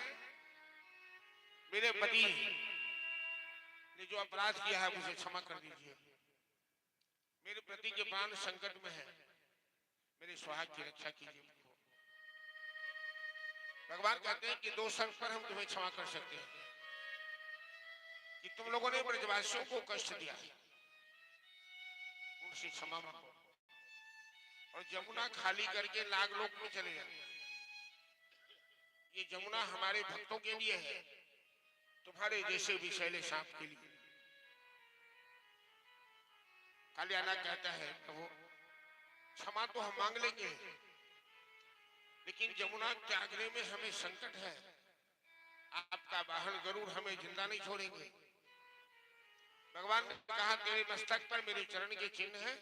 मेरे पति ने जो अपराध किया है मुझे क्षमा कर दीजिए। मेरे पति के प्राण संकट में है, मेरे सुहाग की रक्षा कीजिए। भगवान कहते हैं कि दो शर्त पर हम तुम्हें क्षमा कर सकते हैं कि तुम लोगों ने ब्रजवासियों को कष्ट दिया, उनसे क्षमा मांगो और जमुना खाली करके नागलोक में चले जाओ। ये जमुना हमारे भक्तों के लिए है, तुम्हारे जैसे विषैले सांप के लिए। कालिया नाग कहता है प्रभु क्षमा तो हम मांग लेंगे, लेकिन जमुना त्यागने में हमें संकट है। आपका वाहन गरुड़ हमें जिंदा नहीं छोड़ेंगे। भगवान ने कहा तेरे मस्तक पर मेरे चरण के चिन्ह है,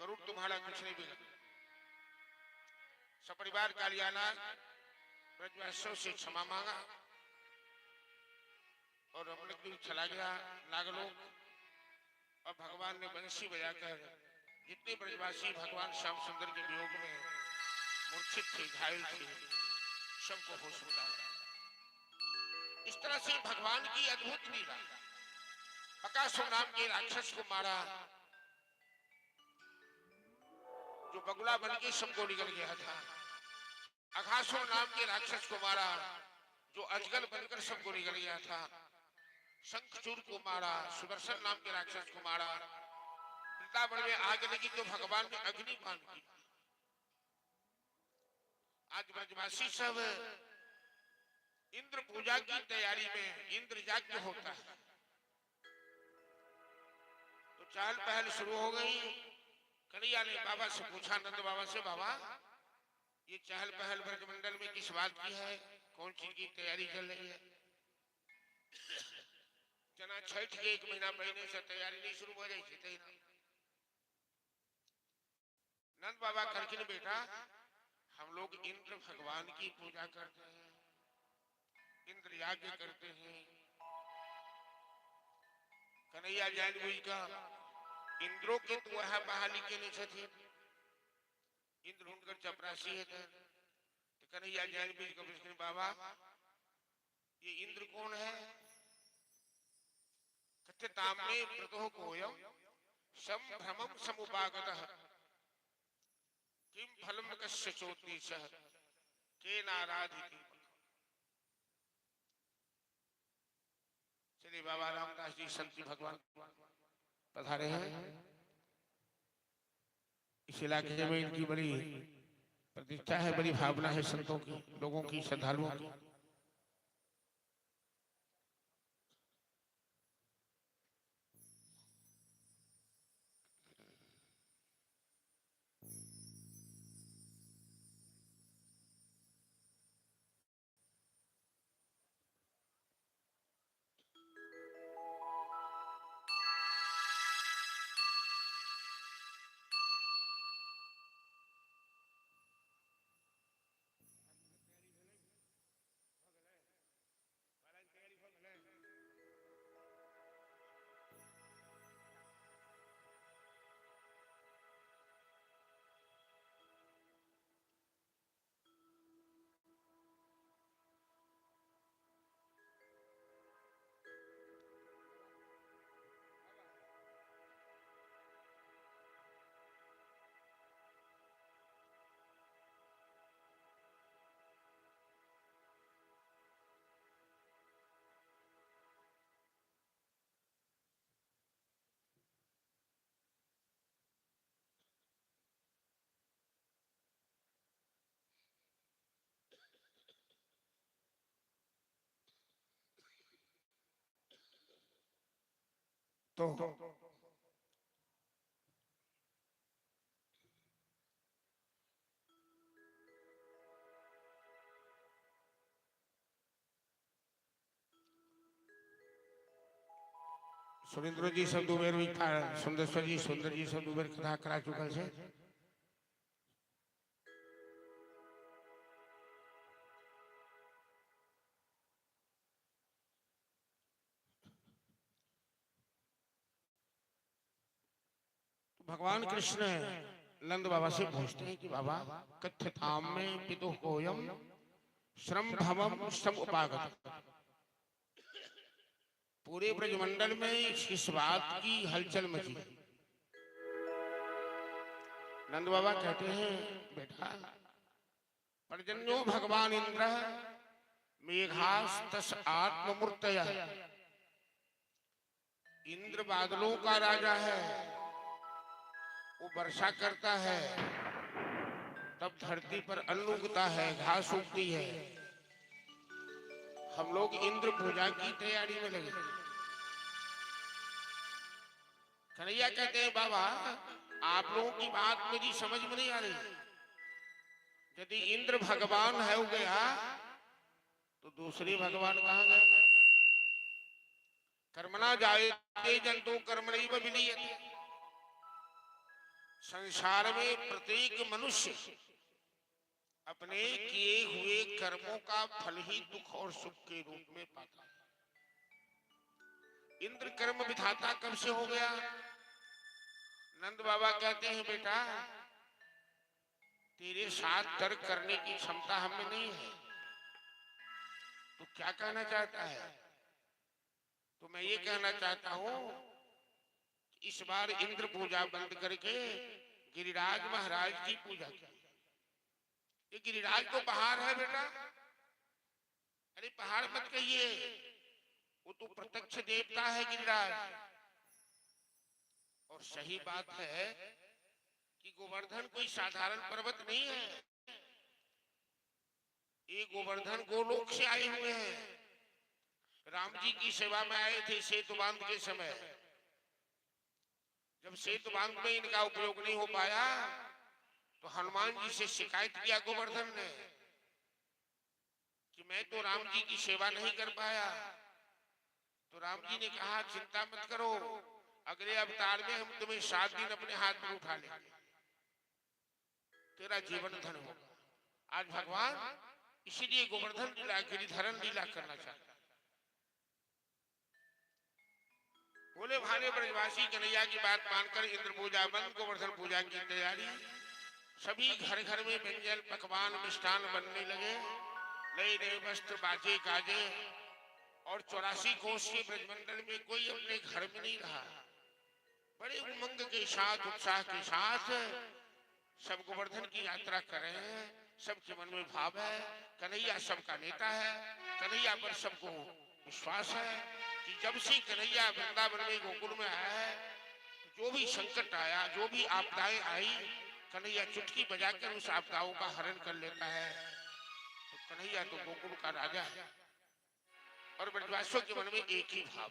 गरुड़ तुम्हारा कुछ नहीं बिगड़। सपरिवार कालियानाग ब्रजवासियों से क्षमा मांगा और रमण भी चला गया नागलोक। और भगवान ने बंसी बजाकर जितने ब्रजवासी भगवान श्याम सुंदर के वियोग में मूर्छित थे, घायल थे, सबको होश उतारा। इस तरह से भगवान की अद्भुत लीला। बकासुर नाम के राक्षस को मारा, जो बगुला बन के सबको निकल गया था। अघासुर नाम के राक्षस को मारा, जो अजगर बनकर सबको निकल गया था। शंखचूर को मारा, सुदर्शन नाम के राक्षस को मारा। वृंदावन में आग लगी तो भगवान ने अग्निपान की। आज ब्रजवासी सब इंद्र पूजा की तैयारी में, इंद्र यज्ञ होता है तो चहल पहल शुरू हो गई। कन्हैया ने बाबा से पूछा, नंद बाबा से, बाबा ये चहल पहल ब्रजमंडल में किस बात की है, कौन चीज की तैयारी चल रही है? जना छठ के 1 महीना पहले से तैयारी नहीं शुरू हो रही थी। नंद बाबा करके बेटा, हम लोग इंद्र भगवान की पूजा करते हैं, इंद्र यज्ञ करते हैं। कन्हैया जानवी का इंद्रों के तो वह बहाली के लिए इंद्र उनकर चपरासी है। तो कन्हैया जानवी का प्रश्न, बाबा ये इंद्र कौन है? ताम्ने प्रतो कोयम संभ्रमम समुपागतः किम फलम कस्य चोत्तीसः केन आराधिति। चलिए बाबा रामदास जी संत भगवान पधारे हैं। इस इलाके में इनकी बड़ी प्रतिष्ठा है, बड़ी भावना है संतों की, लोगों की, श्रद्धालुओं की। तो सुरेंद्र जी सब दुबेर सुंदर जी सब दुबेर कथा करा चुकल है। भगवान कृष्ण नंद बाबा से पूछते हैं कि बाबा कथ्यताम में पितु कोयम श्रम भवम सम उपागत। पूरे ब्रजमंडल में इस बात की हलचल मची। नंद बाबा कहते हैं बेटा, पर्जन्यो भगवान इंद्र मेघास तस आत्ममूर्तय। इंद्र बादलों का राजा है, वो वर्षा करता है, तब धरती पर अन्न उगता है, घास उगती है। हम लोग इंद्र पूजा की तैयारी में लगे। कन्हैया कहते हैं बाबा आप लोगों की बात मेरी समझ में नहीं आ रही। यदि इंद्र भगवान है हो गया तो दूसरे भगवान कहाँ गए? कर्मणा जायते जंतु कर्मणैव विलीयते। संसार में प्रत्येक मनुष्य अपने किए हुए कर्मों का फल ही दुख और सुख के रूप में पाता है। इंद्र कर्म विधाता कब से हो गया? नंद बाबा कहते हैं बेटा तेरे साथ तर्क करने की क्षमता हमें नहीं है, तो क्या कहना चाहता है? तो मैं ये कहना चाहता हूं इस बार इंद्र पूजा बंद करके गिरिराज महाराज की पूजा की। ये गिरिराज तो पहाड़ है बेटा। अरे पहाड़ मत कहिए, वो तो प्रत्यक्ष देवता है गिरिराज। और सही बात है कि गोवर्धन कोई साधारण पर्वत नहीं है। ये गोवर्धन गोलोक से आए हुए हैं। राम जी की सेवा में आए थे सेतु बांध के समय। जब सेतु बांध में इनका उपयोग नहीं हो पाया तो हनुमान जी से शिकायत किया गोवर्धन ने कि मैं तो राम जी की सेवा नहीं कर पाया। तो राम जी ने कहा चिंता मत करो, अगले अवतार में हम तुम्हें 7 दिन अपने हाथ में उठा लेंगे, तेरा जीवन धन होगा। आज भगवान इसीलिए गोवर्धन लीला गिरिधरण लीला करना चाहता है। बोले भाने ब्रजवासी कन्हैया की बात मानकर इंद्र पूजा बंद, गोवर्धन पूजा की तैयारी। सभी घर घर में व्यंजन पकवान मिष्ठान बनने लगे। नए नए वस्त्र बाजे गाजे और 84 कोस के ब्रजमंडल में कोई अपने घर में नहीं रहा। बड़े उमंग के साथ उत्साह के साथ सब गोवर्धन की यात्रा कर रहे हैं। सबके मन में भाव है कन्हैया सबका नेता है। कन्हैया पर सबको विश्वास है कि जब से कन्हैया वृंदावन में गोकुल में आया है तो जो भी संकट आया, जो भी आपदाएं आई, कन्हैया चुटकी बजाकर उस आपदाओं का हरण कर लेता है। तो कन्हैया तो गोकुल का राजा है। और ब्रजवासियों के मन में एक ही भाव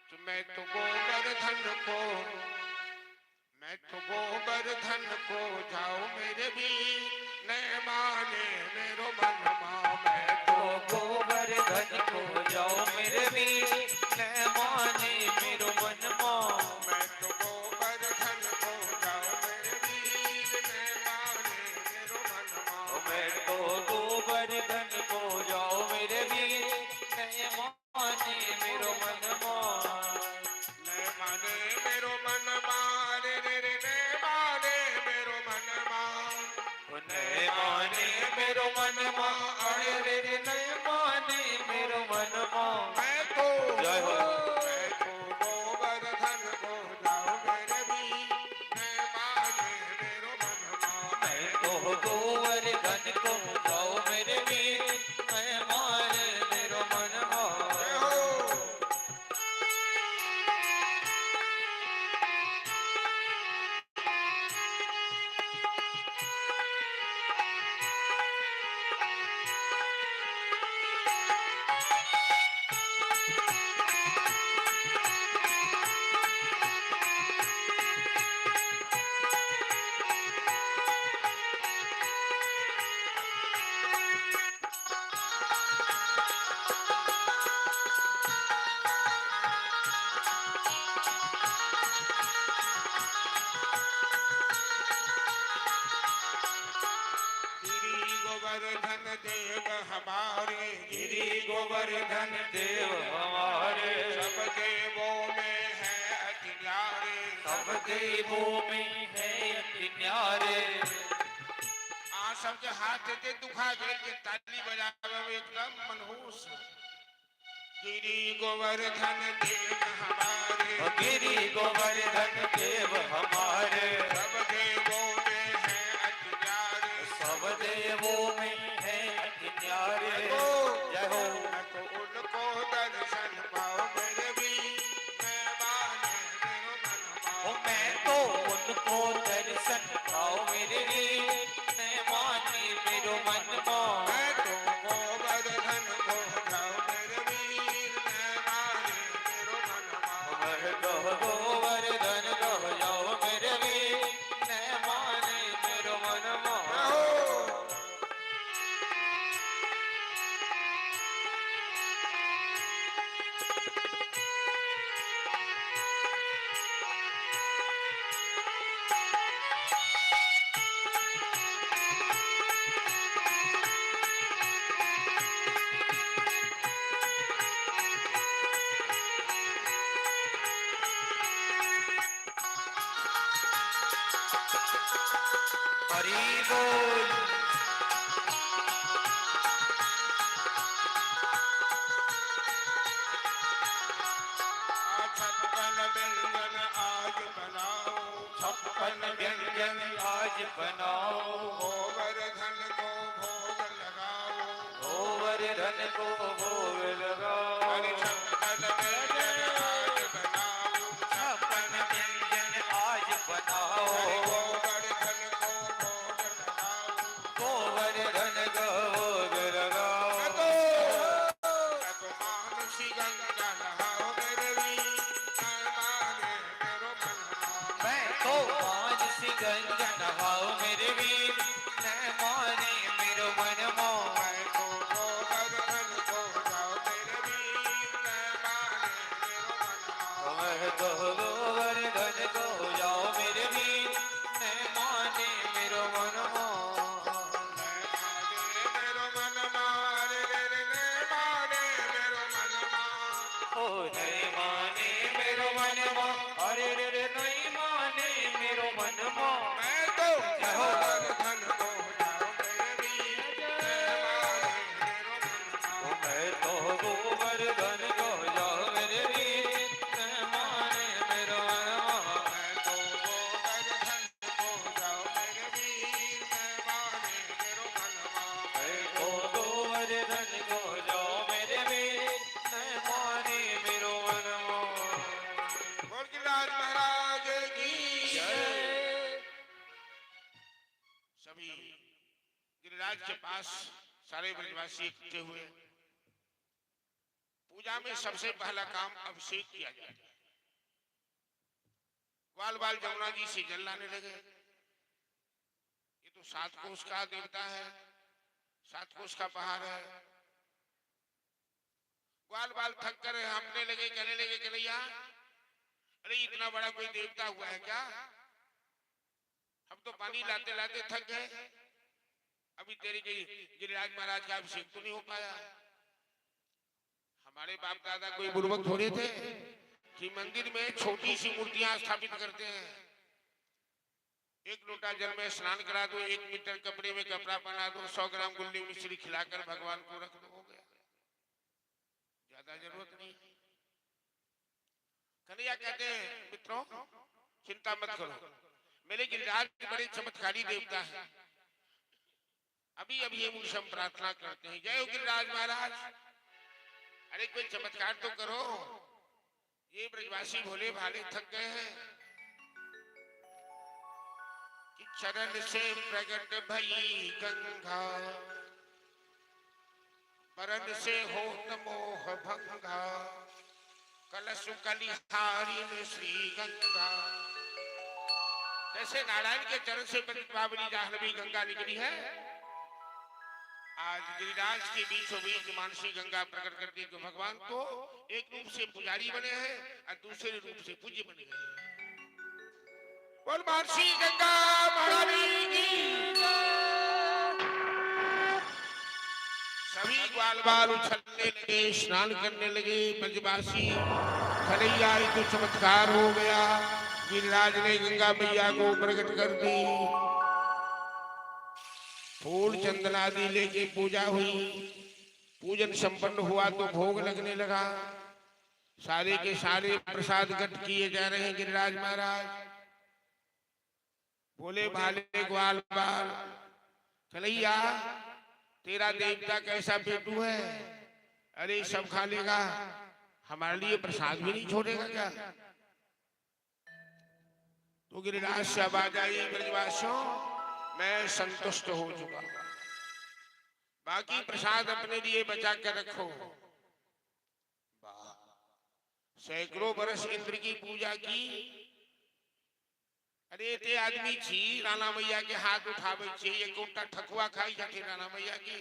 कि मैं तो गोवर्धन को, मैं तो गोवर्धन को जाओ मेरे वीर, न माने मेरो मन मा। मैं तो गोवर्धन को जाओ मेरे वीर, न माने मेरो मन मा। मैं तो गोवर्धन को जाओ मेरे वीर, न माने मेरो मन मा। मैं तो गोवर्धन को जाओ मेरे वीर, न माने मेरो मन मा। न माने मेरो मन मा, रे रे रे न माने मेरो मन मा। न माने मेरो मन मा, अरे रे रे न माने मेरो मन मा। मैं तो जय हो। मैं तो गोवर्धन को जाओ मेरे वीर, न माने मेरो मन मा। मैं तो गोवर्धन को जाओ मेरे वीर, न माने मेरो मन मा। जय हो। गिरि गोवर्धन देव हमारे, गिरि गोवर्धन देव हमारे। सब देवों में है अति न्यारे। सब देवों में है अति न्यारे। सबके हाथ देते दुखा गए कि ताली बजावे में एकदम मनहूस। गिरि गोवर्धन देव हमारे, गिरि गोवर्धन देव हमारे। सब देवों में है अति न्यारे। सब देवों में है अति न्यारे। जय हो। तो उनको दर्शन पाओ मेरे वीर, मैं माने मेरो मन मा। मैं तो उनको दर्शन पाओ मेरे वीर, न माने मेरो मन मा। मैं तो गोवर्धन को जाओ मेरे वीर, न माने मेरो मन मा। मैं तो गोवर्धन को जाओ मेरे वीर, न माने मेरो मन मा। हो हरि बोल। छप्पन व्यंजन आज बनाओ, छप्पन व्यंजन आज बनाओ, गोवर्धन को भोग लगाओ, गोवर्धन को भोग लगाओ। हरि छप्पन व्यंजन आज बनाओ, छप्पन व्यंजन आज बनाओ, हरि गोवर्धन को भोग लगाओ, गोवर्धन को भोग लगाओ। तो मानसी गंगा नहाओ मेरे वीर, माने मेरो मन मानो। मैं तो मानसी गंगा नहाओ मेरे वीर, न माने मेरो मन मोह। मैं तो गोवर्धन को जाओ मेरे वीर, माने मेरो मन मानो। मैं तो गोवर्धन को जाओ मेरे वीर, न माने मेरो मन मोह। मेरो मन मारे रे माने मेरो मन मार। ओ नहीं माने मेरो मन मोह, अरे रे रे नहीं माने मेरो मन मोह। मैं तो गोवर्धन को जाओ मेरे वीर, माने मेरो मन मार। मैं तो गोवर्धन को जाओ मेरे वीर, न माने मेरो मन मोह। मैं तो गोवर्धन को जाओ मेरे वीर, माने मेरो मन मार। मैं तो गोवर्धन को जाओ मेरे वीर, न माने मेरो मन मोह। बोल गिरिराज महाराज की जय। सभी गिरिराज के पास सारे ब्रजवासी इकट्ठे हुए। पूजा में सबसे पहला काम अभिषेक किया जाता है। ग्वाल बाल जमुना जी से जल लाने लगे। ये तो 7 कोस का देवता है, 7 कोस का पहाड़ है। ग्वाल बाल थक कर हमने लगे, कहने लगे कन्हैया, अरे इतना बड़ा कोई देवता हुआ है क्या? हम तो पानी लाते लाते थक गए, अभी तेरे गिरिराज महाराज का अभिषेक तो नहीं हो पाया। हमारे बाप दादा कोई बुर्बक थोड़े थे कि मंदिर में छोटी सी मूर्तियां स्थापित करते हैं। 1 लोटा जल में स्नान करा दो, 1 मीटर कपड़े में कपड़ा पहना दो, 100 ग्राम गुल्ली मिश्री खिलाकर भगवान को रख दो, हो गया। ज्यादा जरूरत नहीं। कन्हैया कहते हैं मित्रों चिंता मत करो, मेरे गिरिराज बड़े चमत्कारी देवता है। अभी अभी उनसे हम प्रार्थना करते हैं, जय हो गिरिराज महाराज। अरे कोई चमत्कार तो करो, ये ब्रजवासी भोले भाले थक गए हैं। कि चरण से प्रकट भई गंगा, परन से हो मोह भंगा, कलश कलिहारी में श्री गंगा। जैसे नारायण के चरण से पावनी जाह्नवी गंगा निकली है, आज गिरिराज के बीचों बीच मानसी गंगा प्रकट करके तो भगवान तो एक रूप से पुजारी बने हैं और दूसरे रूप से पूज्य बने गए। बोल मानसी गंगा महारानी की। सभी ग्वाल बाल उछलने लगे, स्नान करने लगे। ब्रजवासी कन्हैया तो चमत्कार हो गया, गिरिराज ने गंगा मैया को प्रकट कर दी। फूल चंदन आदि लेके पूजा हुई। पूजन संपन्न हुआ तो भोग लगने लगा। सारे के सारे प्रसाद गट किए जा रहे हैं गिरिराज महाराज। बोले भाले ग्वाल बाल, कन्हैया तेरा देवता कैसा पेटू है? अरे सब खा लेगा, हमारे लिए प्रसाद भी नहीं छोड़ेगा क्या? तो गिरिराज से आवाज आई, ब्रजवासियों मैं संतुष्ट हो चुका, बाकी प्रसाद अपने लिए बचा कर रखो। सैकड़ों वर्ष इंद्र की पूजा की। अरे ते आदमी छी राना मैया के हाथ उठावे छे, ये कोटा ठकुआ खाई जाके राना मैया की।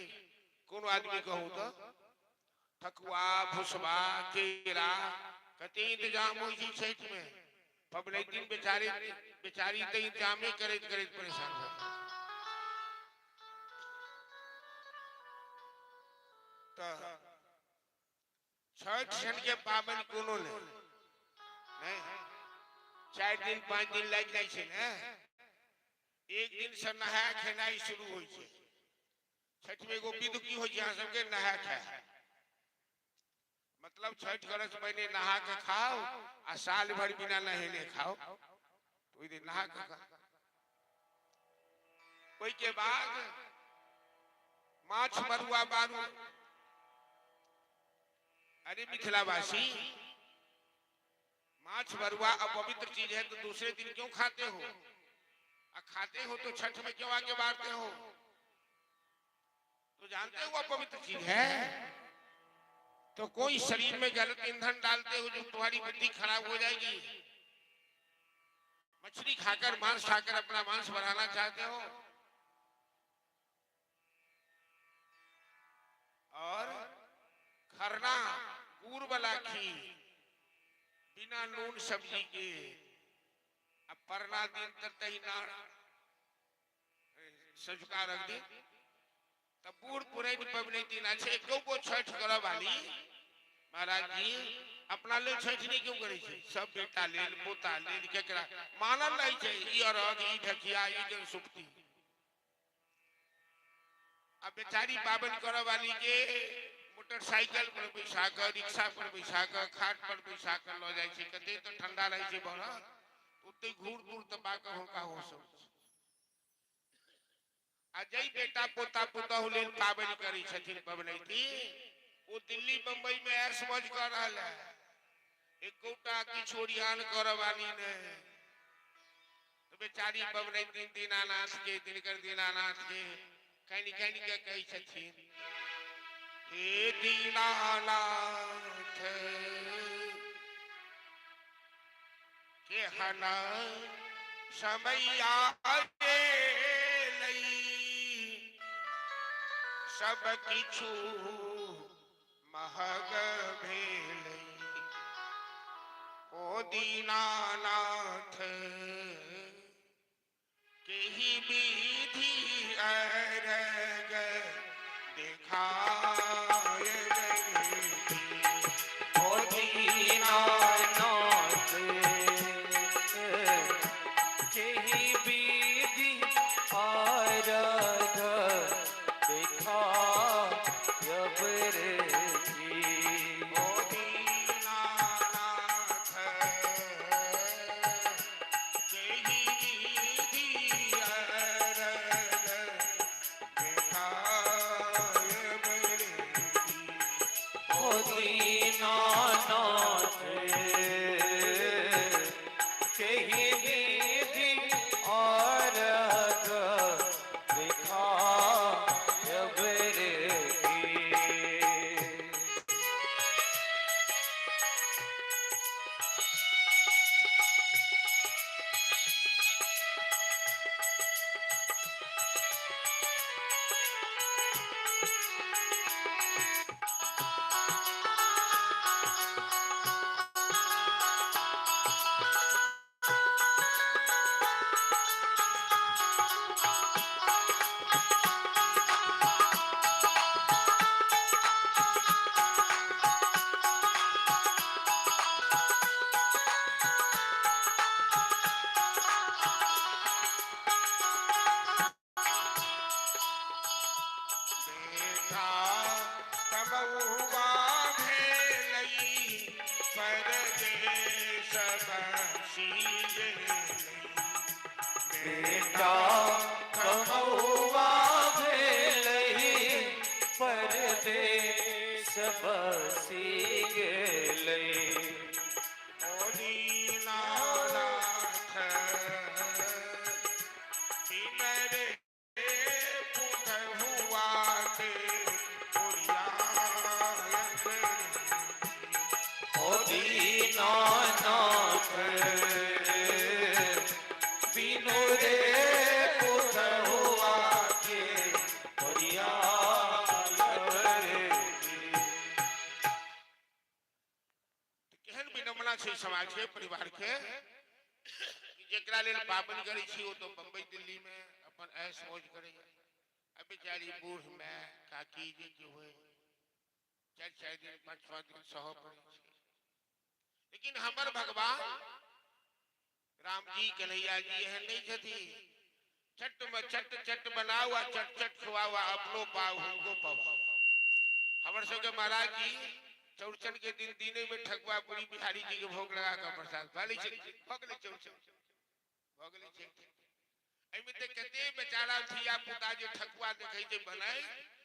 कौन आदमी कहूं तो ठकुआ भुसबा केरा कते इंतजाम हो जी छठ में। पब्लिक दिन बेचारी तो इंतजाम करे परेशान है। तो छठ सन के पावन कोनो ने नहीं 4 दिन 5 दिन लग जाए छे ने। एक दिन से नहाय खेनाई शुरू हो छठ में एगो विध की हो यहाँ सबके नहाय खाए मतलब छठ करे से पहले नहा के खाओ आ साल भर बिना नहेने खाओ तो दिन नहा के कोई के बाद माछ मरुआ बारू। अरे मिथिलावासी माछ मरुआ अपवित्र चीज है तो दूसरे दिन क्यों खाते हो? खाते हो तो छठ में क्यों आगे बांटते हो? तो जानते हो अपवित्र चीज है तो कोई शरीर में गलत ईंधन डालते हो जो तुम्हारी बुद्धि खराब हो जाएगी। मछली खाकर मांस खाकर अपना मांस बढ़ाना चाहते हो और खरना गुड़ वाला खीर बिना नून सब्जी के अब परना दिन तक ही ना सजुका रख दी तब बूढ़ पुरैन पबनी दिन अच्छे को छठ करे वाली महाराज जी अपना ले छठ नहीं क्यों करे छे? सब बेटा ले पोता ले केकरा मानल नहीं छे ई अरग ई ढकिया ई जन सुप्ती। अब बेचारी पावन करे वाली के मोटरसाइकिल पर बैठा कर रिक्शा पर बैठा कर खाट पर बैठा कर लो जाय छे कते तो ठंडा रहे छे बड़ा उते घूर दूर तपा के होका हो सब अजय बेटा पोता पुतहु लेल पावन करी छथिन पबनैती वो दिल्ली बंबई में ऐश मौज कर रहा है एक कोटा की छोड़ियान करवानी ने तो बेचारी पबनैती दीनानाथ के दिनकर दीनानाथ के कहनी के कही छथिन हे दीनानाथ के हना समैया के सब किछु महग भेलै ओ दीनानाथ केहि विधि अरग दिखाय ओ दीनानाथ केहि विधि अरग समाज के परिवार के जेकरा लेल पावन करी छी वो तो बंबई दिल्ली में अपन ऐश मौज करे अब बेचारी बूढ़ में काकी जी के हुए 4 दिन 5 दिन सह पड़े लेकिन हमर भगवान राम जी कन्हैया जी एहन नहीं छथि चट में चट चट बनावा चट चट खुआवा अपनो पाव हमको पावा। हमर सबके महाराज जी चौरचन के दिन दीने में ठकुआ पूरी बिहारी जी के भोग लगा कर प्रसाद वाली भोगले चौरचन भोगले चौरचन एमे ते कते बेचारा धिया पुता जे ठकुआ देखै छै बनाई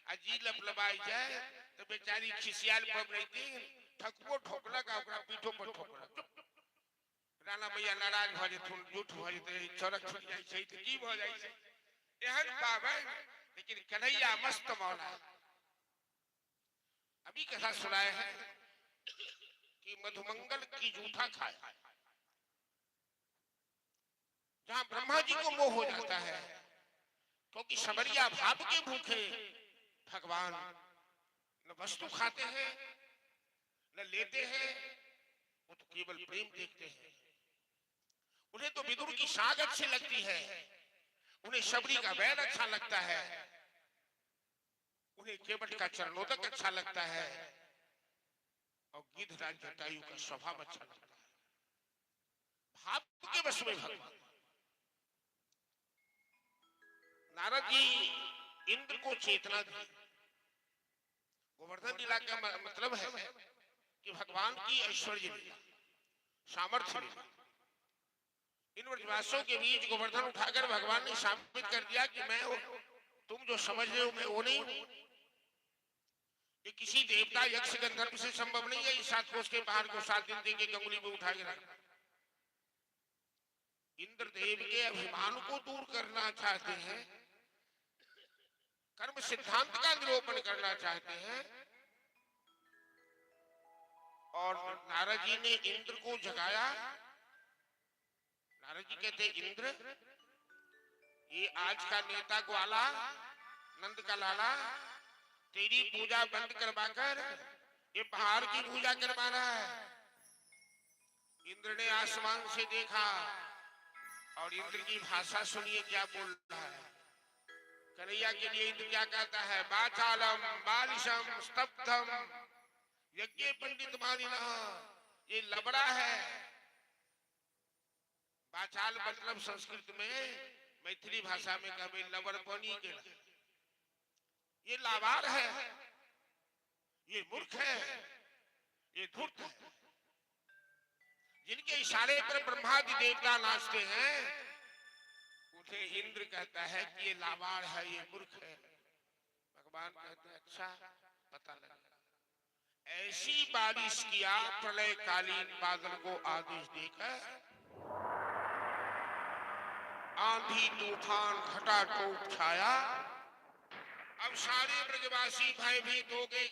आ जी लपलबाई जाय तो बेचारी खिसियाल पब रही ठकुओ ठोकलक आ ओकरा पीठो पर ठोकलक। राणा मैया नाराज भ जेथुन झूठ भ जेतै चरक छुट जाय छै त की भ जाय छै एहन पावन लेकिन कन्हैया मस्त मौला। अभी कथा सुनाए हैं कि मधुमंगल की जूठा खाए जहां ब्रह्मा जी को मोह हो जाता है क्योंकि सबरिया भाव के भूखे भगवान न वस्तु खाते हैं न लेते हैं वो तो केवल प्रेम देखते हैं। उन्हें तो विदुर की साग अच्छी लगती है, उन्हें शबरी का बैल अच्छा लगता है, उन्हें केवट का चरणोदक अच्छा लगता है और गिद्धराज जटायु का स्वभाव अच्छा लगता है। भाव के वश में भगवान। नारद जी इंद्र को चेतना दी। गोवर्धन लीला का मतलब है कि भगवान की ऐश्वर्य लीला सामर्थ्य लीला। इन व्रजवासों के बीच गोवर्धन उठाकर भगवान ने साबित कर दिया कि मैं तुम जो समझ रहे हो मैं वो नहीं हूं। ये किसी देवता यक्ष गंधर्व से संभव नहीं है। इस 7 कोस के पहाड़ को 7 दिन देंगे गंगुली में उठा के रखना। इंद्रदेव के अभिमान को दूर करना चाहते हैं, कर्म सिद्धांत का निरूपण करना चाहते हैं और नारद जी ने इंद्र को जगाया। नारद जी कहते इंद्र ये आज का नेता ग्वाला नंद का लाला तेरी पूजा बंद करवाकर ये पहाड़ की पूजा करवा रहा है। इंद्र ने आसमान से देखा और इंद्र की भाषा सुनिए क्या बोल रहा है। कन्हैया के लिए इंद्र क्या कहता है, बाचालम बालिशम स्तब्धम यज्ञ पंडित मानिना, ये लबड़ा है। बाचाल मतलब संस्कृत में मैथिली भाषा में कभी लबड़पनी के, ये लावार है, ये मूर्ख है, ये धूर्त है। जिनके इशारे पर ब्रह्मादि देवता नाचते हैं उसे इंद्र कहता है कि ये लावार है, ये मूर्ख है। भगवान कहते हैं अच्छा पता लगा। ऐसी बारिश किया प्रलयकालीन बादल को आदेश देकर, आंधी तूफान घटा टोप छाया। अब सारे ब्रजवासी भयभीत हो गए।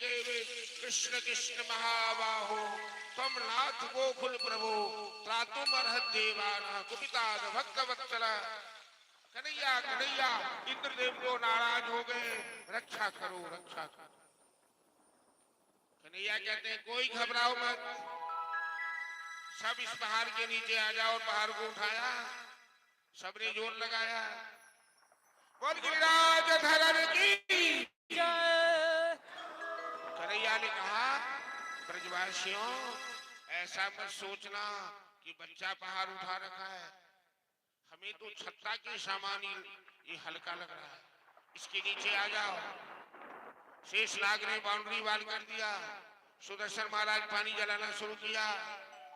कृष्ण कृष्ण महाबाहो तम नाथ गोकुल प्रभु त्रातुम अर्हत देवाना कुपिताद भक्त वत्सला। कन्हैया कन्हैया इंद्रदेव को नाराज हो गए, रक्षा करो रक्षा करो। कन्हैया कहते हैं कोई घबराओ मत, सब इस पहाड़ के नीचे आ जाओ। पहाड़ को उठाया, सबने जोर लगाया, बोल गिरिराज धरन की जय। कन्हैया ने कहा ब्रजवासियों ऐसा मत सोचना कि बच्चा पहाड़ उठा रखा है, हमें तो छत्ता के सामान ये हल्का लग रहा है, इसके नीचे आ जाओ। शेषनाग ने बाउंड्री वाल कर दिया, सुदर्शन महाराज पानी जलाना शुरू किया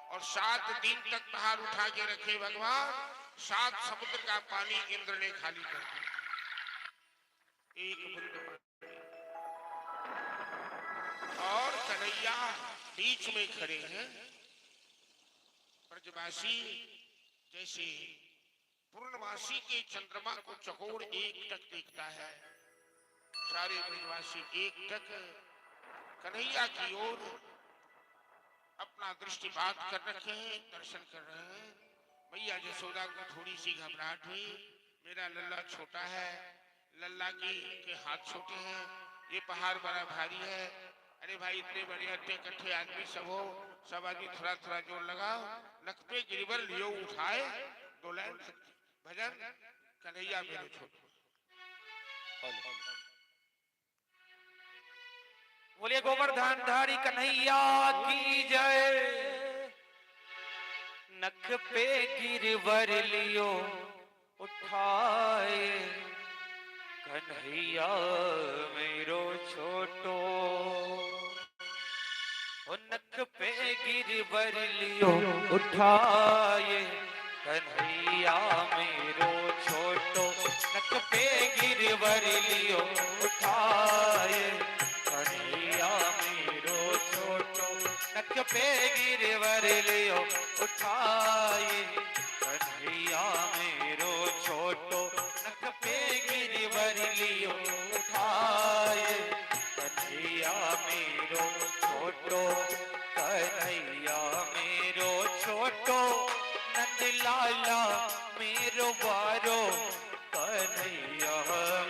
और 7 दिन तक पहाड़ उठा के रखे भगवान। 7 समुद्र का पानी इंद्र ने खाली कर दिया, एक बूंद और कन्हैया बीच में खड़े हैं। ब्रजवासी जैसे पूर्णवासी के चंद्रमा को चकोर एकटक देखता है, सारे ब्रजवासी एकटक कन्हैया की ओर अपना दृष्टिपात कर रखे हैं, दर्शन कर रहे हैं। मैया यशोदा को थोड़ी सी घबराहट हुई, मेरा लल्ला छोटा है, लल्ला के हाथ छोटे हैं, ये पहाड़ बड़ा भारी है। अरे भाई इतने बड़े हट्टे कट्ठे आदमी सब हो, सब आदमी थोड़ा थोड़ा जोर लगाओ। नख पे गिरिवर लियो उठाए, 2 लाइन भजन कन्हैया मेरे छोटे। बोलिए गोवर्धन धारी कन्हैया की जय। नख पे गिरवर लियो उठाए कन्हैया मेरो छोटो, नक पे गिरवर लियो उठाए कन्हैया मेरो छोटो, नक पे गिरवर लियो उठाए कन्हैया मेरो छोटो, नक पे गिरवर लियो उठाए कन्हैया मेरो छोटो, नक पे गिरवर लियो उठाए कन्हैया मेरो छोटो, कन्हैया मेरो छोटो, नंद लाला मेरो बारो, कन्हैया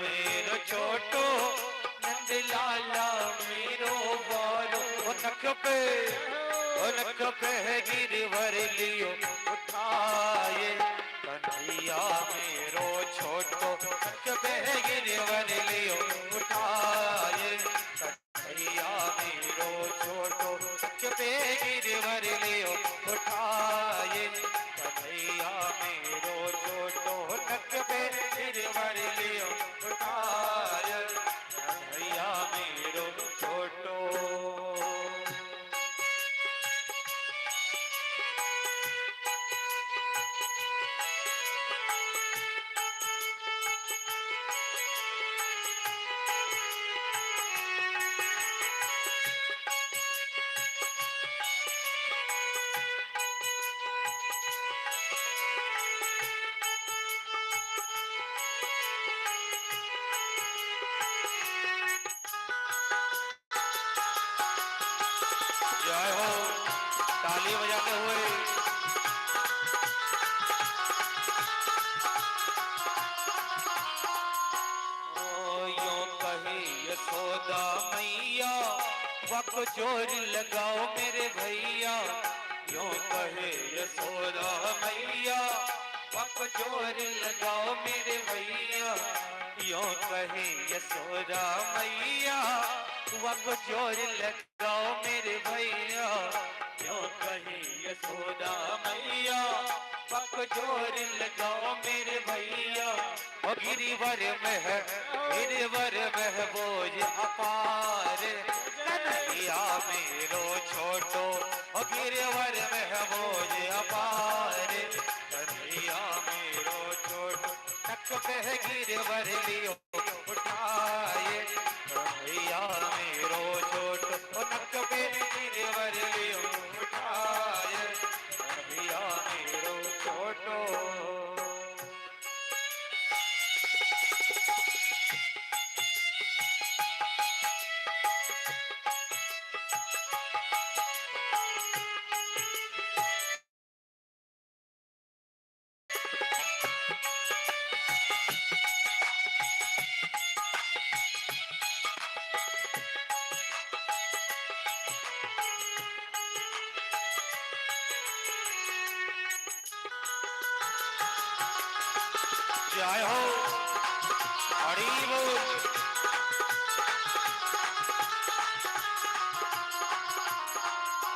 मेरो छोटो, नंद लाला मेरो बारो, नक पे गिरवर लियो उठाए कन्हैया मेरो छोटो, नक पे गिरवर लियो उठाए कन्हैया मेरो छोटो, नक पे गिरवर लियो उठाए कन्हैया मेरो छोटो, नक पे गिरवर लियो उठाए कन्हैया मेरो छोटो। जय हो, ताली बजाते हुए। यूं कहे यशोदा मैया, वक जोर लगाओ मेरे भैया, यूं कहे यशोदा मैया, वक जोर लगाओ मेरे भैया, यूं कहे यशोदा मैया, वक जोर लगाओ मेरे भैया, यूं कहे यशोदा मैया, वक जोर लगाओ मेरे भैया, और गिरिवर में बोझ अपार कन्हैया मेरो छोटो, और गिरिवर में बोझ अपार कन्हैया मेरो छोटो, नक पे गिरवर लियो उठाए कन्हैया मेरो छोटो, नक पे गिरवर लियो उठाए कन्हैया मेरो छोटो। जय हो, हरि बोल।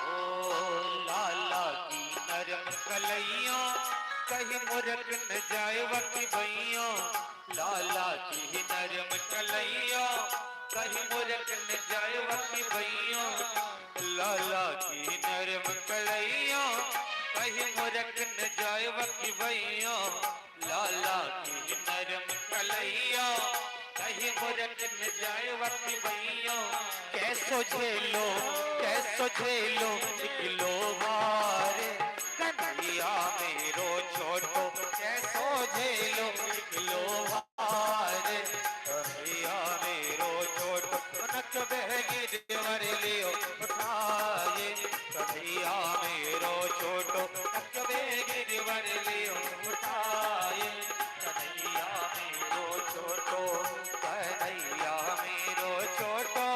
ओ लाला की नरम कलैया, कहीं मुरक न जाए वकी भैया, लाला की नरम कलैया, कहीं मुरक न जाए वकी भैया, लाला की नरम कलैया, कहीं मुरक न जाए वकी भैया, लाला की नरम कलैया, कहीं मुरक न जाए वकी भैया, कैसो झेलो निकलो हार कन्हैया मेरो छोटो, कैसो झेलो निकलो हार कन्हैया मेरो छोटो, नक बह गिरवर लियो उठाए कन्हैया मेरो छोटो, नक बह गिरवर लियो उठाए कन्हैया मेरो छोटो, कन्हैया मेरो छोटो,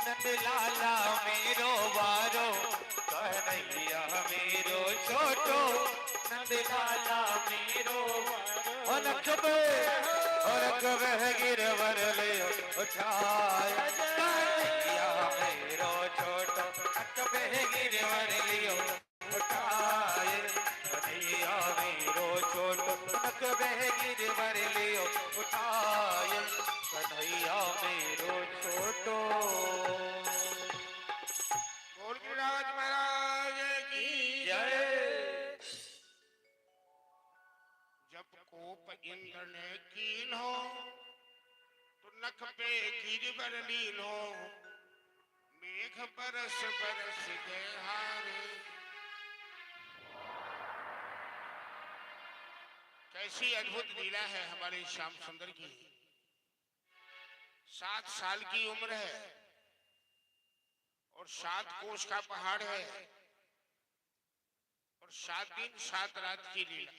नंद लाला मेरो बारो, कन्हैया मेरो छोटो, नंद लाला मेरो बारो, नक बह गिरवर लियो उठाए कन्हैया मेरो छोटो, नक बह गिरवर लियो उठाए कन्हैया मेरो छोटो, नक बह गिरवर तेज बरलीनो मेघ बरस बरस गए हारे। कैसी अद्भुत लीला है हमारे श्याम सुंदर की। 7 साल की उम्र है और 7 कोस का पहाड़ है और 7 दिन 7 रात की लीला,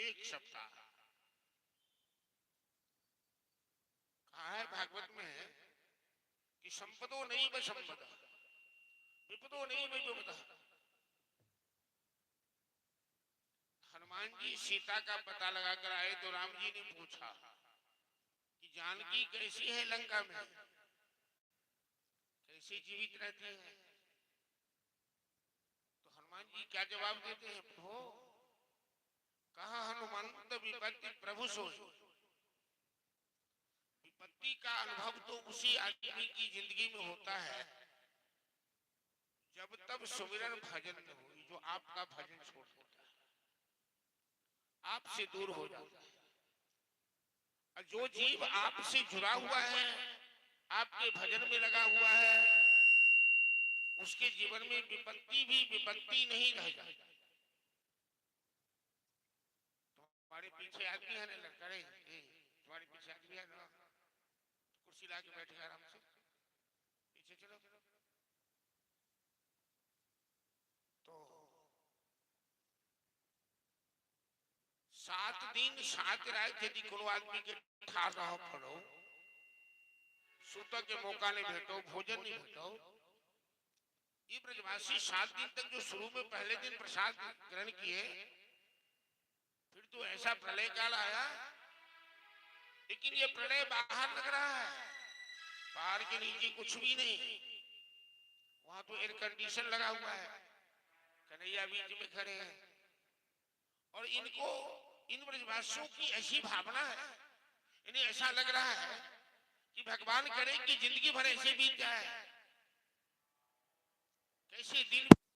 एक सप्ताह। कहा है भागवत में कि संपदो नहीं व संपदा, विपदो नहीं व विपदा। हनुमान जी सीता का पता लगाकर आए तो राम जी ने पूछा कि जानकी कैसी है लंका में, कैसी जीवित रहती है। तो हनुमान जी क्या जवाब देते हैं, प्रभु कहा हनुमंत विपत्ति प्रभु सोई। विपत्ति का अनुभव तो उसी आदमी की जिंदगी में होता है जब तब सुमिरन भजन न हो, जो आपका भजन छोड़ देता है, आपसे दूर हो जाता है। और जो जीव आपसे जुड़ा हुआ है, आपके भजन में लगा हुआ है, उसके जीवन में विपत्ति भी विपत्ति नहीं रह जाती। तुम्हारे पीछे आदमी है ना, लड़का रे, तुम्हारे पीछे आदमी है ना, कुर्सी ला के बैठे आराम से, पीछे चलो। तो 7 दिन 7 रात यदि कोनो आदमी के ठार रहो पड़ो, सुत के मौका नहीं भेटो, भोजन नहीं भेटो, ये ब्रजवासी 7 दिन तक जो शुरू में पहले दिन प्रसाद ग्रहण किए, फिर तो ऐसा प्रलय काल आया, लेकिन ये प्रलय बाहर लग रहा है, पहाड़ के नीचे कुछ भी नहीं, वहां तो एयर कंडीशन लगा हुआ है, कन्हैया बीच में खड़े हैं और इनको, इन ब्रजवासियों की ऐसी भावना है, इन्हें ऐसा लग रहा है कि भगवान करे कि जिंदगी भर ऐसे बीत जाए, कैसे दिन